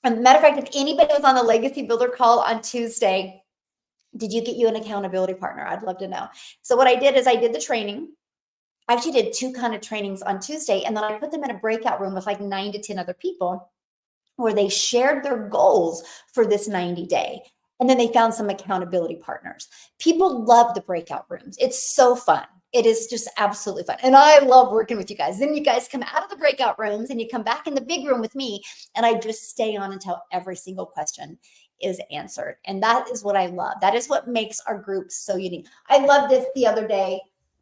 And matter of fact, if anybody was on the Legacy Builder call on Tuesday, did you get you an accountability partner? I'd love to know. So what I did is I did the training. I actually did 2 kind of trainings on Tuesday, and then I put them in a breakout room with like 9 to 10 other people, where they shared their goals for this 90-day. And then they found some accountability partners. People love the breakout rooms. It's so fun. It is just absolutely fun. And I love working with you guys. Then you guys come out of the breakout rooms and you come back in the big room with me, and I just stay on until every single question is answered. And that is what I love. That is what makes our group so unique. I love this the other day.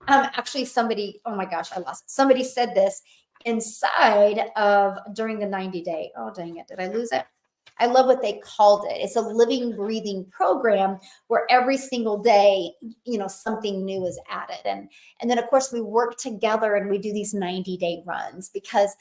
Actually, somebody, oh my gosh, I lost it. Somebody said this inside of during the 90-day. Oh, dang it. Did I lose it? I love what they called it. It's a living, breathing program where every single day, something new is added. And then of course we work together and we do these 90-day runs because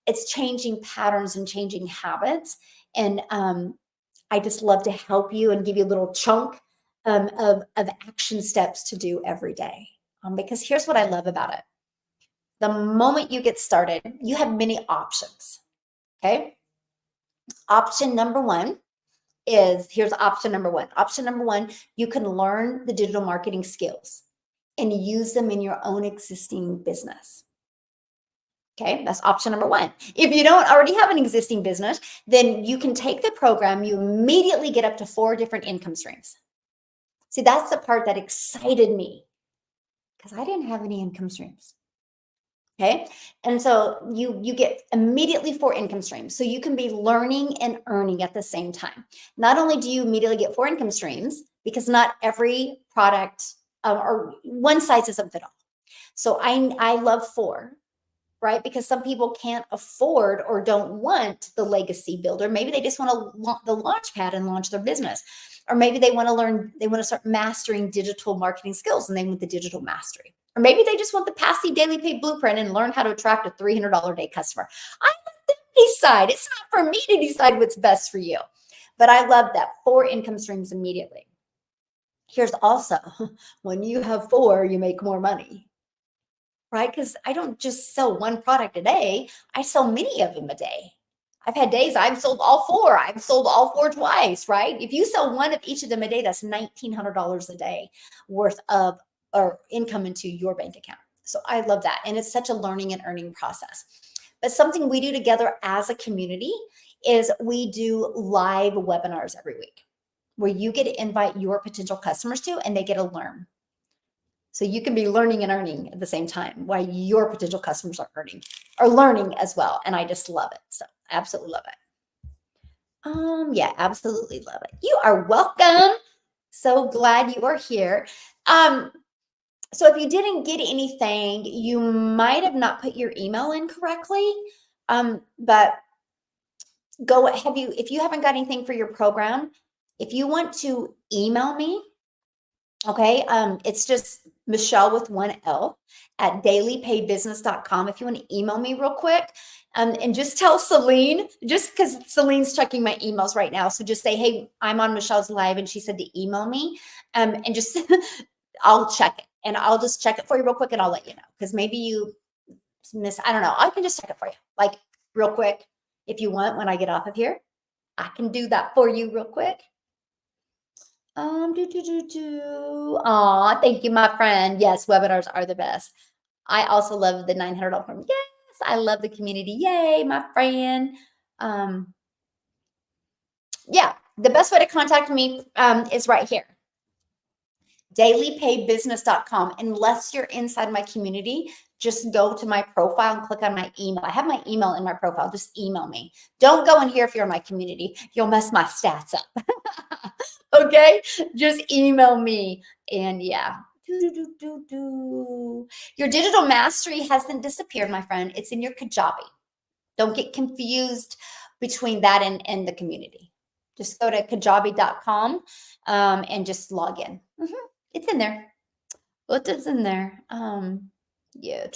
it's changing patterns and changing habits. And I just love to help you and give you a little chunk of action steps to do every day. Because here's what I love about it. The moment you get started, you have many options. Okay. Option number one here's option number one. Option number one, you can learn the digital marketing skills and use them in your own existing business. Okay, that's option number one. If you don't already have an existing business, then you can take the program, you immediately get up to 4 different income streams. See, that's the part that excited me because I didn't have any income streams. Okay. And so you get immediately 4 income streams. So you can be learning and earning at the same time. Not only do you immediately get 4 income streams, because not every product or one size doesn't fit all. So I love 4, right? Because some people can't afford or don't want the legacy builder. Maybe they just want to the launch pad and launch their business. Or maybe they want to start mastering digital marketing skills and they want the digital mastery. Or maybe they just want the passive daily paid blueprint and learn how to attract a $300 a day customer. I let them decide. It's not for me to decide what's best for you. But I love that 4 income streams immediately. Here's also, when you have 4, you make more money, right? Because I don't just sell one product a day. I sell many of them a day. I've had days I've sold all 4. I've sold all 4 twice, right? If you sell one of each of them a day, that's $1,900 a day worth of or income into your bank account. So I love that. And it's such a learning and earning process. But something we do together as a community is we do live webinars every week where you get to invite your potential customers to, and they get to learn. So you can be learning and earning at the same time while your potential customers are learning as well. And I just love it. So I absolutely love it. Yeah, absolutely love it. You are welcome. So glad you are here. So if you didn't get anything, you might have not put your email in correctly. But if you haven't got anything for your program, if you want to email me, okay, it's just Michelle with 1 L at dailypaidbusiness.com. If you want to email me real quick, and just tell Celine, just because Celine's checking my emails right now. So just say, hey, I'm on Michelle's live and she said to email me, and just I'll check it, and I'll just check it for you real quick and I'll let you know. Because maybe you I don't know. I can just check it for you like real quick. If you want, when I get off of here, I can do that for you real quick. Aw, thank you, my friend. Yes, webinars are the best. I also love the $900 program. Yes, I love the community. Yay, my friend. Yeah, the best way to contact me is right here. dailypaidbusiness.com. Unless you're inside my community, just go to my profile and click on my email. I have my email in my profile. Just email me. Don't go in here if you're in my community. You'll mess my stats up. Okay? Just email me. And yeah. Your digital mastery hasn't disappeared, my friend. It's in your Kajabi. Don't get confused between that and the community. Just go to kajabi.com and just log in. It's in there. What is in there? Yeah.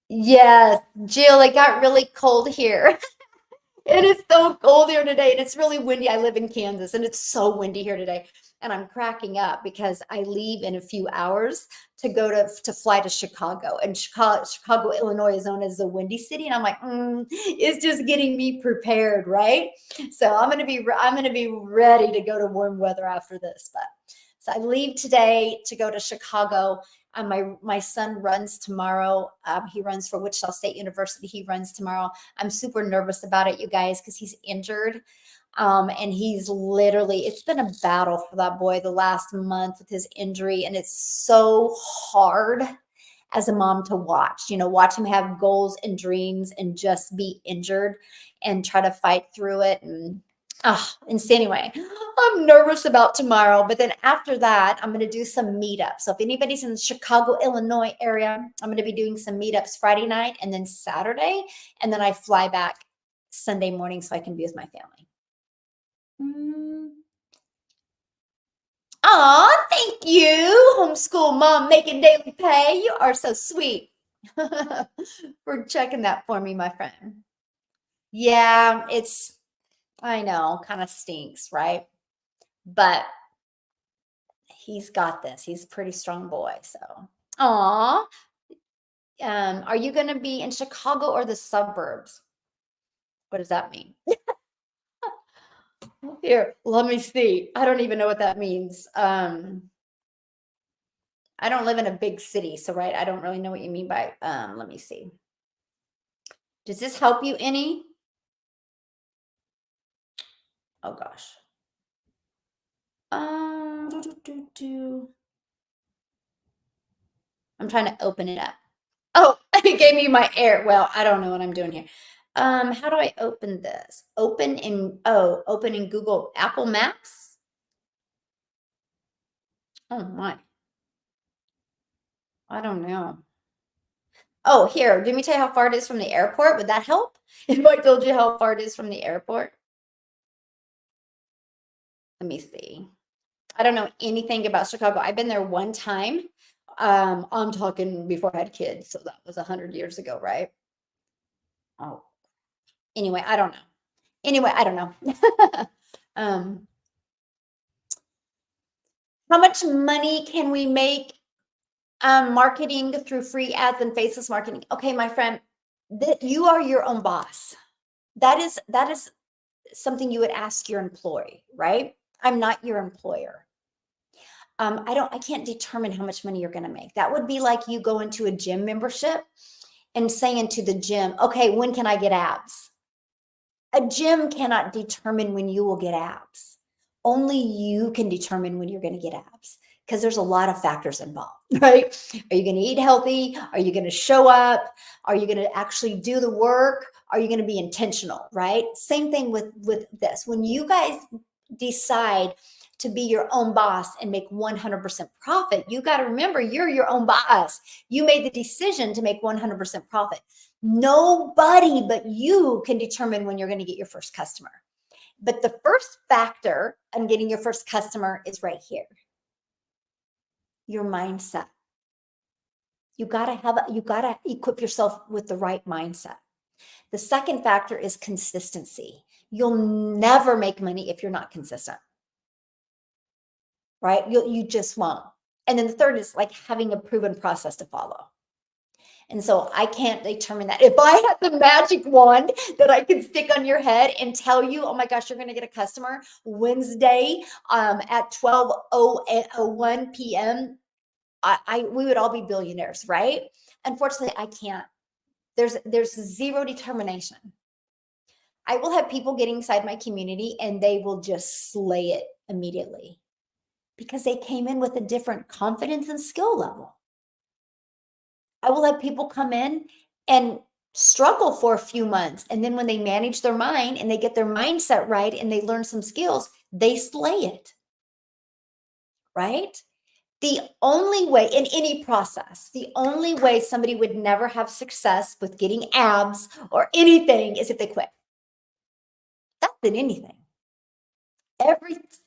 Yes, Jill, it got really cold here. It is so cold here today, and it's really windy. I live in Kansas, and it's so windy here today. And I'm cracking up because I leave in a few hours to go to fly to Chicago. And Chicago, Illinois is known as the Windy City. And I'm like, it's just getting me prepared, right? So I'm gonna be ready to go to warm weather after this. But so I leave today to go to Chicago. My son runs tomorrow. He runs for Wichita State University. He runs tomorrow. I'm super nervous about it, you guys, because he's injured. And he's literally, it's been a battle for that boy the last month with his injury. And it's so hard as a mom to watch him have goals and dreams and just be injured and try to fight through it. And And so anyway, I'm nervous about tomorrow, but then after that, I'm going to do some meetups. So if anybody's in the Chicago, Illinois area, I'm going to be doing some meetups Friday night and then Saturday. And then I fly back Sunday morning so I can be with my family. Aw, thank you, homeschool mom making daily pay. You are so sweet for checking that for me, my friend. Yeah, I know, kind of stinks, right? But he's got this. He's a pretty strong boy. So, aw, are you going to be in Chicago or the suburbs? What does that mean? Here, let me see. I don't even know what that means. I don't live in a big city, so right, I don't really know what you mean by let me see. Does this help you any? Oh gosh. I'm trying to open it up. Oh, it gave me my air. Well, I don't know what I'm doing here. How do I open this? Open in Google Apple Maps. Oh my. I don't know. Oh, here, let me tell you how far it is from the airport. Would that help? If I told you how far it is from the airport? Let me see. I don't know anything about Chicago. I've been there one time. I'm talking before I had kids, so that was 100 years ago, right? Oh, anyway, I don't know. Anyway, I don't know. How much money can we make marketing through free ads and faceless marketing? Okay, my friend, you are your own boss. That is something you would ask your employee, right? I'm not your employer. I can't determine how much money you're going to make. That would be like you go into a gym membership and saying to the gym, okay, when can I get abs? A gym cannot determine when you will get abs. Only you can determine when you're going to get abs because there's a lot of factors involved, right? Are you going to eat healthy? Are you going to show up? Are you going to actually do the work? Are you going to be intentional, right? Same thing with this. When you guys decide to be your own boss and make 100% profit, you got to remember you're your own boss. You made the decision to make 100% profit. Nobody but you can determine when you're going to get your first customer. But the first factor on getting your first customer is right here. Your mindset. You got to equip yourself with the right mindset. The second factor is consistency. You'll never make money if you're not consistent. Right? You just won't. And then the third is like having a proven process to follow. And so I can't determine that. If I had the magic wand that I could stick on your head and tell you, oh my gosh, you're going to get a customer Wednesday at 12:01 p.m., we would all be billionaires, right? Unfortunately, I can't. There's zero determination. I will have people get inside my community and they will just slay it immediately because they came in with a different confidence and skill level. I will have people come in and struggle for a few months. And then when they manage their mind and they get their mindset right and they learn some skills, they slay it. Right? The only way in any process, the only way somebody would never have success with getting abs or anything is if they quit. That's in anything.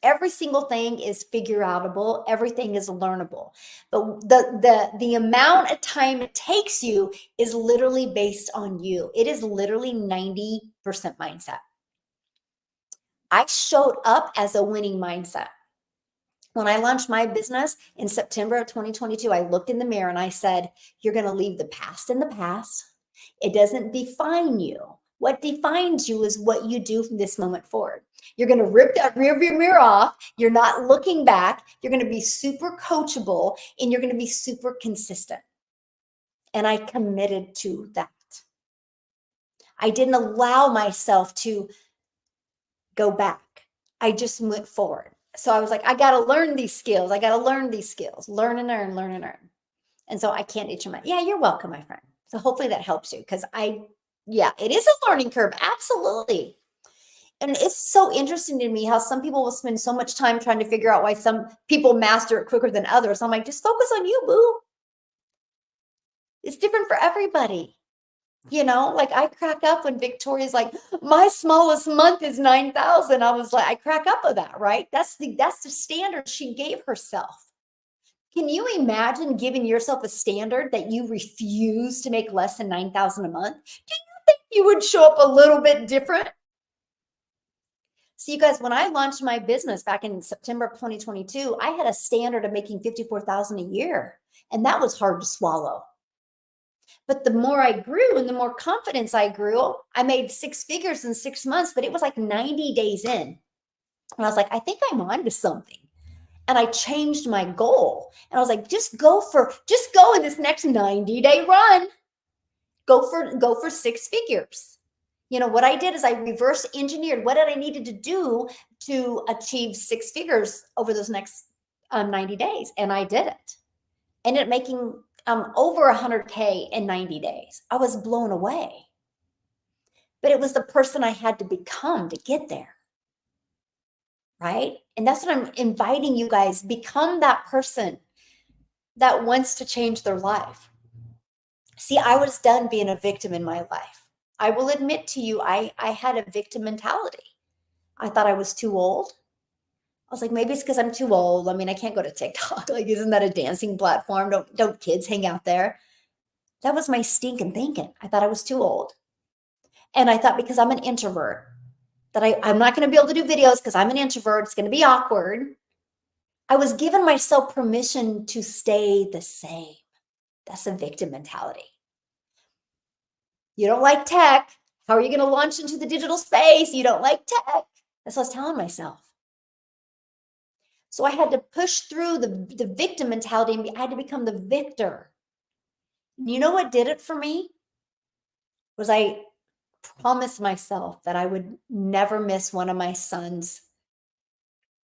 Every single thing is figure outable. Everything is learnable. But the amount of time it takes you is literally based on you. It is literally 90% mindset. I showed up as a winning mindset. When I launched my business in September of 2022, I looked in the mirror and I said, you're going to leave the past in the past. It doesn't define you. What defines you is what you do from this moment forward. You're going to rip that rearview mirror off. You're not looking back. You're going to be super coachable and you're going to be super consistent. And I committed to that. I didn't allow myself to go back. I just went forward. So I was like, I got to learn these skills. I got to learn these skills. Learn and earn, learn and earn. And so I can't determine. Yeah, you're welcome, my friend. So hopefully that helps you because yeah, it is a learning curve. Absolutely. And it's so interesting to me how some people will spend so much time trying to figure out why some people master it quicker than others. I'm like, just focus on you, boo. It's different for everybody. Like I crack up when Victoria's like, my smallest month is 9,000. I was like, I crack up with that, right? That's the standard she gave herself. Can you imagine giving yourself a standard that you refuse to make less than 9,000 a month? Do you think you would show up a little bit different? So you guys, when I launched my business back in September of 2022, I had a standard of making 54,000 a year, and that was hard to swallow. But the more I grew and the more confidence I grew, I made six figures in 6 months, but it was like 90 days in. And I was like, I think I'm on to something. And I changed my goal. And I was like, just go in this next 90-day run. Go for six figures. What I did is I reverse engineered what did I needed to do to achieve six figures over those next 90 days. And I did it. Ended up making over 100K in 90 days. I was blown away. But it was the person I had to become to get there. Right? And that's what I'm inviting you guys, become that person that wants to change their life. See, I was done being a victim in my life. I will admit to you, I had a victim mentality. I thought I was too old. I was like, maybe it's because I'm too old. I mean, I can't go to TikTok. Like, isn't that a dancing platform? Don't kids hang out there? That was my stinking thinking. I thought I was too old. And I thought because I'm an introvert, that I'm not going to be able to do videos because I'm an introvert. It's going to be awkward. I was giving myself permission to stay the same. That's a victim mentality. You don't like tech. How are you going to launch into the digital space? You don't like tech. That's what I was telling myself. So I had to push through the victim mentality, and I had to become the victor. You know what did it for me? Was I promised myself that I would never miss one of my son's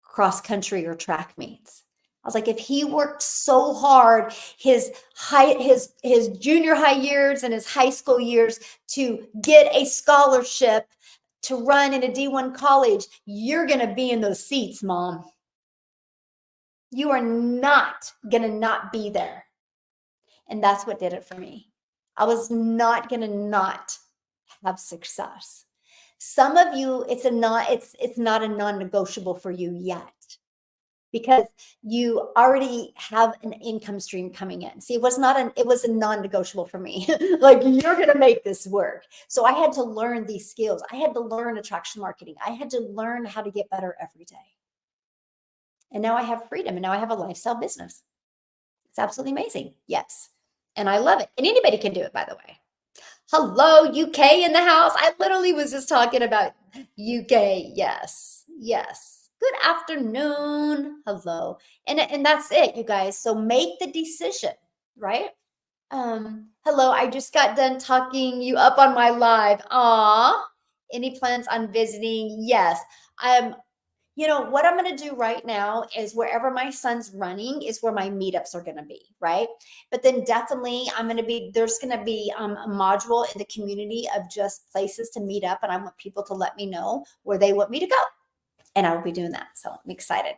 cross country or track meets. I was like, if he worked so hard his junior high years and his high school years to get a scholarship to run in a D1 college, you're going to be in those seats, Mom. You are not going to not be there. And that's what did it for me. I was not going to not have success. Some of you, it's not a non-negotiable for you yet, because you already have an income stream coming in. See, it was a non-negotiable for me. Like, you're going to make this work. So I had to learn these skills. I had to learn attraction marketing. I had to learn how to get better every day. And now I have freedom, and now I have a lifestyle business. It's absolutely amazing. Yes. And I love it. And anybody can do it, by the way. Hello, UK in the house. I literally was just talking about UK. Yes. Yes. Good afternoon. Hello. And that's it, you guys. So make the decision, right? Hello, I just got done talking you up on my live. Aw. Any plans on visiting? Yes. What I'm going to do right now is wherever my son's running is where my meetups are going to be, right? But then definitely there's going to be a module in the community of just places to meet up. And I want people to let me know where they want me to go. And I will be doing that. So I'm excited.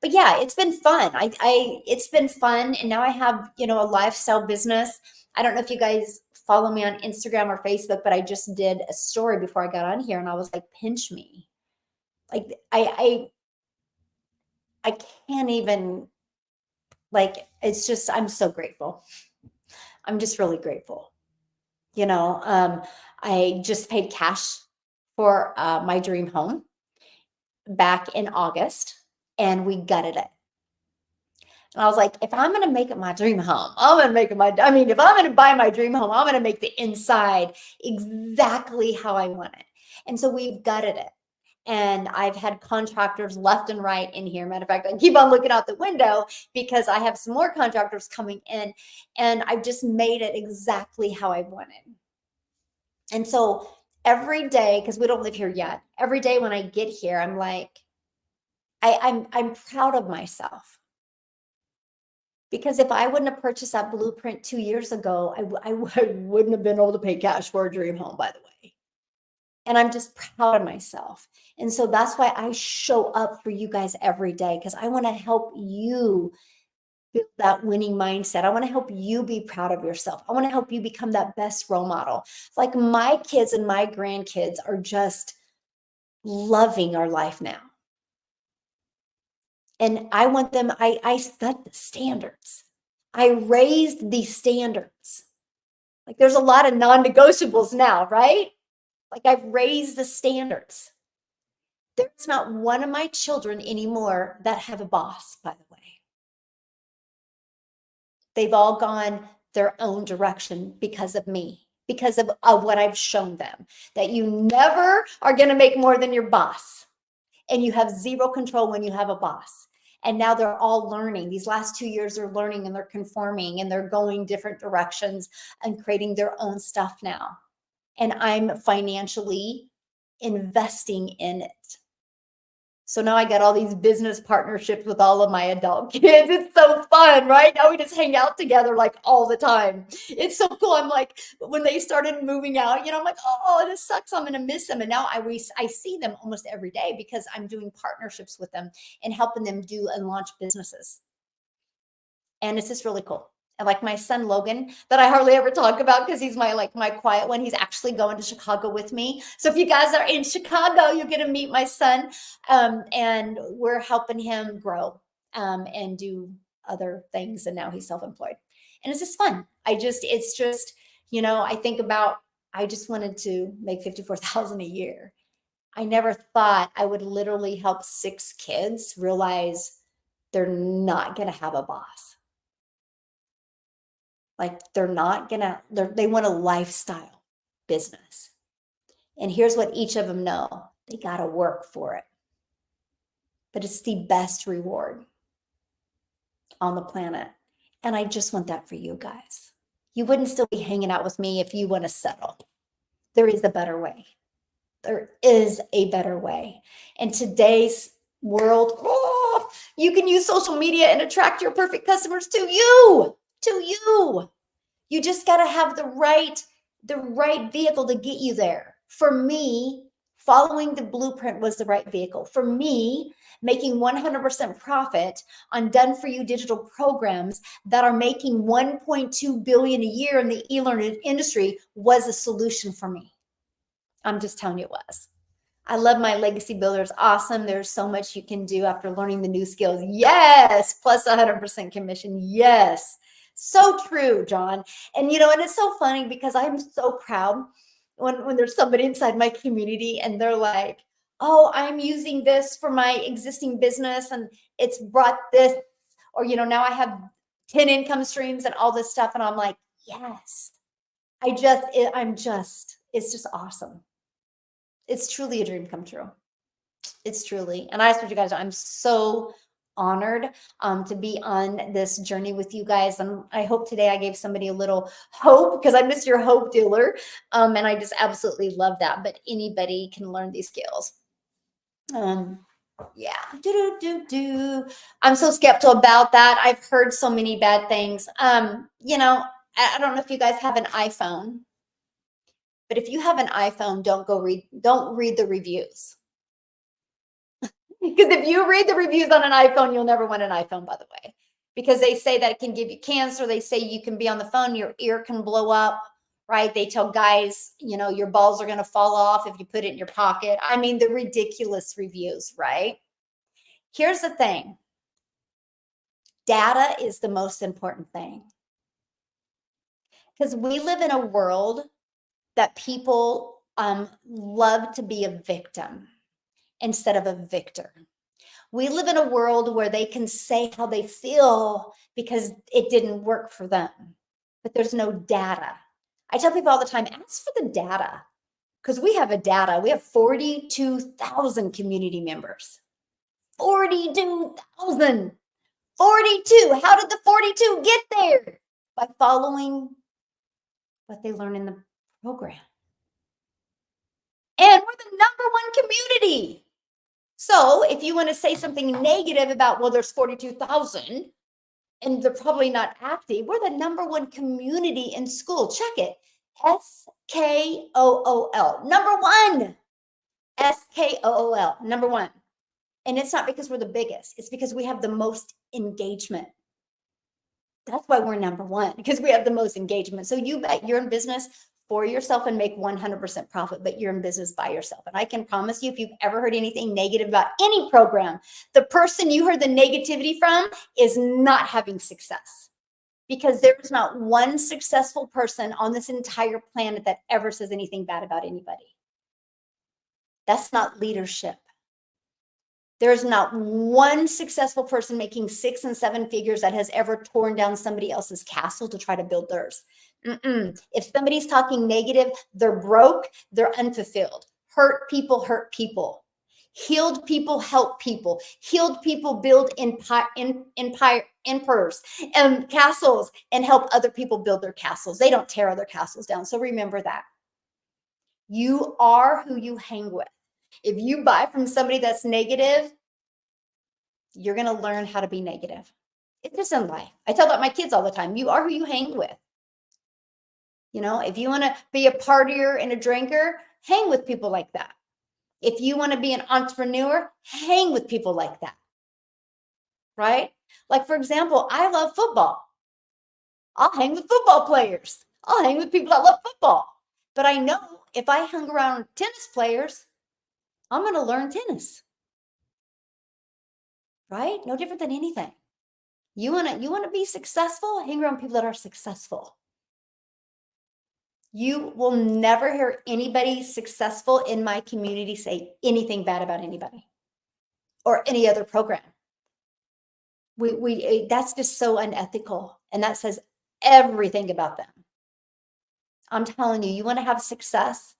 But yeah, it's been fun. It's been fun. And now I have, a lifestyle business. I don't know if you guys follow me on Instagram or Facebook, but I just did a story before I got on here, and I was like, pinch me. Like, I can't even, like, it's just, I'm so grateful. I'm just really grateful. I just paid cash for my dream home back in August, and we gutted it. And I was like, if I'm going to make it my dream home, I'm going to make it if I'm going to buy my dream home, I'm going to make the inside exactly how I want it. And so we've gutted it. And I've had contractors left and right in here. Matter of fact, I keep on looking out the window because I have some more contractors coming in, and I've just made it exactly how I wanted. And so every day, because we don't live here yet, every day when I get here, I'm like, I'm proud of myself. Because if I wouldn't have purchased that blueprint 2 years ago, I wouldn't have been able to pay cash for a dream home, by the way. And I'm just proud of myself. And so that's why I show up for you guys every day, because I want to help you build that winning mindset. I want to help you be proud of yourself. I want to help you become that best role model. Like my kids and my grandkids are just loving our life now. And I want them, I set the standards. I raised these standards. Like there's a lot of non-negotiables now, right? Like I've raised the standards. There's not one of my children anymore that have a boss, by the way. They've all gone their own direction because of me, because of what I've shown them, that you never are going to make more than your boss. And you have zero control when you have a boss. And now they're all learning. These last 2 years, they're learning and they're conforming and they're going different directions and creating their own stuff now. And I'm financially investing in it. So now I got all these business partnerships with all of my adult kids. It's so fun, right? Now we just hang out together like all the time. It's so cool. I'm like, when they started moving out, I'm like, oh, this sucks. I'm going to miss them. And now I see them almost every day because I'm doing partnerships with them and helping them do and launch businesses. And it's just really cool. And like my son Logan, that I hardly ever talk about because he's my quiet one. He's actually going to Chicago with me. So if you guys are in Chicago, you're going to meet my son, and we're helping him grow and do other things. And now he's self-employed, and it's just fun. It's just I think about, I just wanted to make $54,000 a year. I never thought I would literally help 6 kids realize they're not going to have a boss. Like they want a lifestyle business. And here's what each of them know. They got to work for it. But it's the best reward on the planet. And I just want that for you guys. You wouldn't still be hanging out with me if you want to settle. There is a better way. There is a better way. In today's world, you can use social media and attract your perfect customers to you. You just got to have the right vehicle to get you there. For me, following the blueprint was the right vehicle. For me, making 100% profit on done for you digital programs that are making 1.2 billion a year in the e-learning industry was a solution for me. I'm just telling you it was. I love my legacy builders. Awesome. There's so much you can do after learning the new skills. Yes. Plus 100% commission. Yes. So true, John. And and it's so funny because I'm so proud when there's somebody inside my community and they're like, oh, I'm using this for my existing business and it's brought this, or now I have 10 income streams and all this stuff. And I'm like, yes. It's just awesome. It's truly a dream come true. It's truly. And I told you guys, I'm so honored to be on this journey with you guys. And I hope today I gave somebody a little hope, because I miss your hope dealer. And I just absolutely love that. But anybody can learn these skills. Yeah. I'm so skeptical about that. I've heard so many bad things. I don't know if you guys have an iPhone. But if you have an iPhone, don't read the reviews. Because if you read the reviews on an iPhone, you'll never want an iPhone, by the way. Because they say that it can give you cancer. They say you can be on the phone, your ear can blow up, right? They tell guys, your balls are going to fall off if you put it in your pocket. I mean, the ridiculous reviews, right? Here's the thing. Data is the most important thing. Because we live in a world that people love to be a victim instead of a victor. We live in a world where they can say how they feel because it didn't work for them, but there's no data. I tell people all the time, ask for the data, because we have data. We have 42,000 community members. 42,000. 42. How did the 42 get there? By following what they learn in the program. And we're the #1 community. So if you want to say something negative about, well, there's 42,000 and they're probably not active, we're the #1 community in school. Check it. SKOOL. #1. SKOOL, number one. And it's not because we're the biggest, it's because we have the most engagement. That's why we're number one, because we have the most engagement. So you bet you're in business for yourself and make 100% profit, but you're in business by yourself. And I can promise you, if you've ever heard anything negative about any program, the person you heard the negativity from is not having success, because there's not one successful person on this entire planet that ever says anything bad about anybody. That's not leadership. There's not one successful person making 6 and 7 figures that has ever torn down somebody else's castle to try to build theirs. If somebody's talking negative, they're broke, they're unfulfilled. Hurt people hurt people. Healed people help people. Healed people build emperors and castles and help other people build their castles. They don't tear other castles down. So remember that. You are who you hang with. If you buy from somebody that's negative, you're going to learn how to be negative. It's just in life. I tell that my kids all the time. You are who you hang with. You know, if you want to be a partier and a drinker, hang with people like that. If you want to be an entrepreneur, hang with people like that. Right? Like, for example, I love football. I'll hang with football players. I'll hang with people that love football. But I know if I hung around tennis players, I'm going to learn tennis. Right? No different than anything. You want to be successful? Hang around people that are successful. You will never hear anybody successful in my community say anything bad about anybody or any other program. That's just so unethical, and that says everything about them. I'm telling you, you want to have success?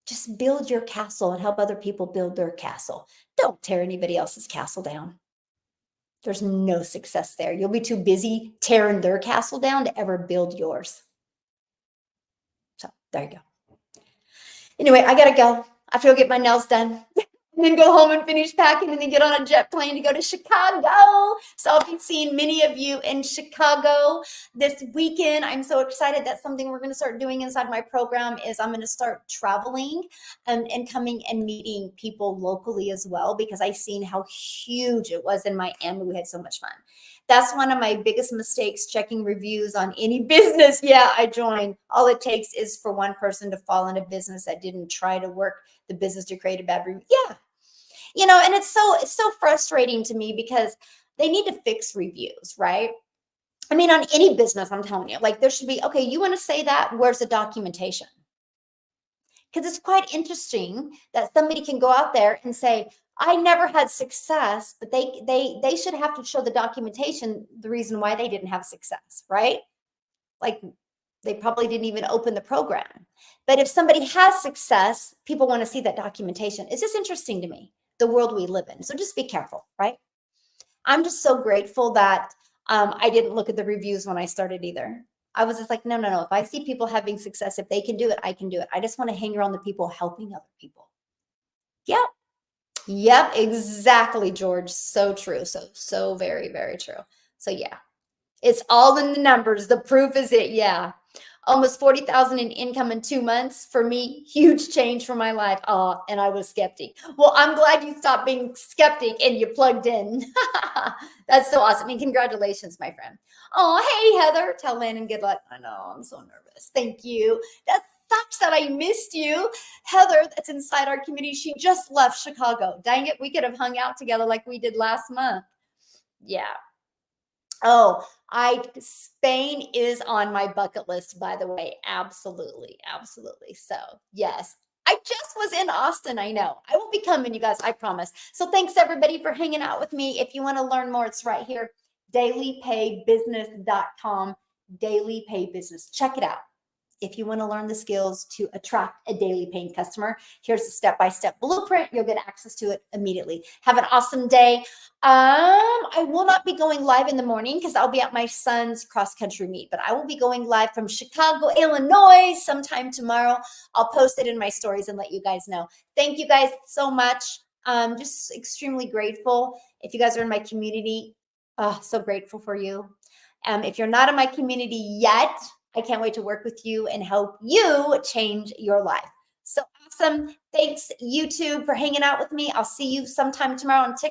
Just build your castle and help other people build their castle. Don't tear anybody else's castle down. There's no success there. You'll be too busy tearing their castle down to ever build yours. So there you go. Anyway, I gotta go. I have to go get my nails done. And then go home and finish packing and then get on a jet plane to go to Chicago. So I'll be seeing many of you in Chicago this weekend. I'm so excited. That's something we're going to start doing inside my program is I'm going to start traveling and coming and meeting people locally as well, because I seen how huge it was in Miami. We had so much fun. That's one of my biggest mistakes, checking reviews on any business. Yeah, I joined. All it takes is for one person to fall in a business that didn't try to work the business to create a bad review. Yeah. You know, and it's so frustrating to me because they need to fix reviews, right? I mean, on any business, I'm telling you, like there should be, okay, you want to say that, where's the documentation? Because it's quite interesting that somebody can go out there and say, I never had success, but they should have to show the documentation, the reason why they didn't have success, right? Like they probably didn't even open the program. But if somebody has success, people want to see that documentation. It's just interesting to me, the world we live in. So just be careful, right? I'm just so grateful that I didn't look at the reviews when I started either. I was just like, no. If I see people having success, if they can do it, I can do it. I just want to hang around the people helping other people. Yep, exactly, George. So true. So very, very true. So yeah, it's all in the numbers. The proof is it. Yeah. Almost 40,000 in income in 2 months. For me, huge change for my life. Oh, and I was skeptic. Well, I'm glad you stopped being skeptic and you plugged in. That's so awesome. And congratulations, my friend. Oh, hey, Heather. Tell Landon good luck. I know, I'm so nervous. Thank you. That sucks that I missed you. Heather, that's inside our community. She just left Chicago. Dang it. We could have hung out together like we did last month. Yeah. Oh, Spain is on my bucket list, by the way. Absolutely. So yes, I just was in Austin. I know I will be coming, you guys, I promise. So thanks everybody for hanging out with me. If you want to learn more, it's right here. dailypaybusiness.com, Daily Pay Business. Check it out. If you want to learn the skills to attract a daily paying customer, here's the step-by-step blueprint. You'll get access to it immediately. Have an awesome day. I will not be going live in the morning because I'll be at my son's cross-country meet, but I will be going live from Chicago, Illinois sometime tomorrow. I'll post it in my stories and let you guys know. Thank you guys so much. Just extremely grateful. If you guys are in my community, so grateful for you. If you're not in my community yet, I can't wait to work with you and help you change your life. So awesome. Thanks, YouTube, for hanging out with me. I'll see you sometime tomorrow on TikTok.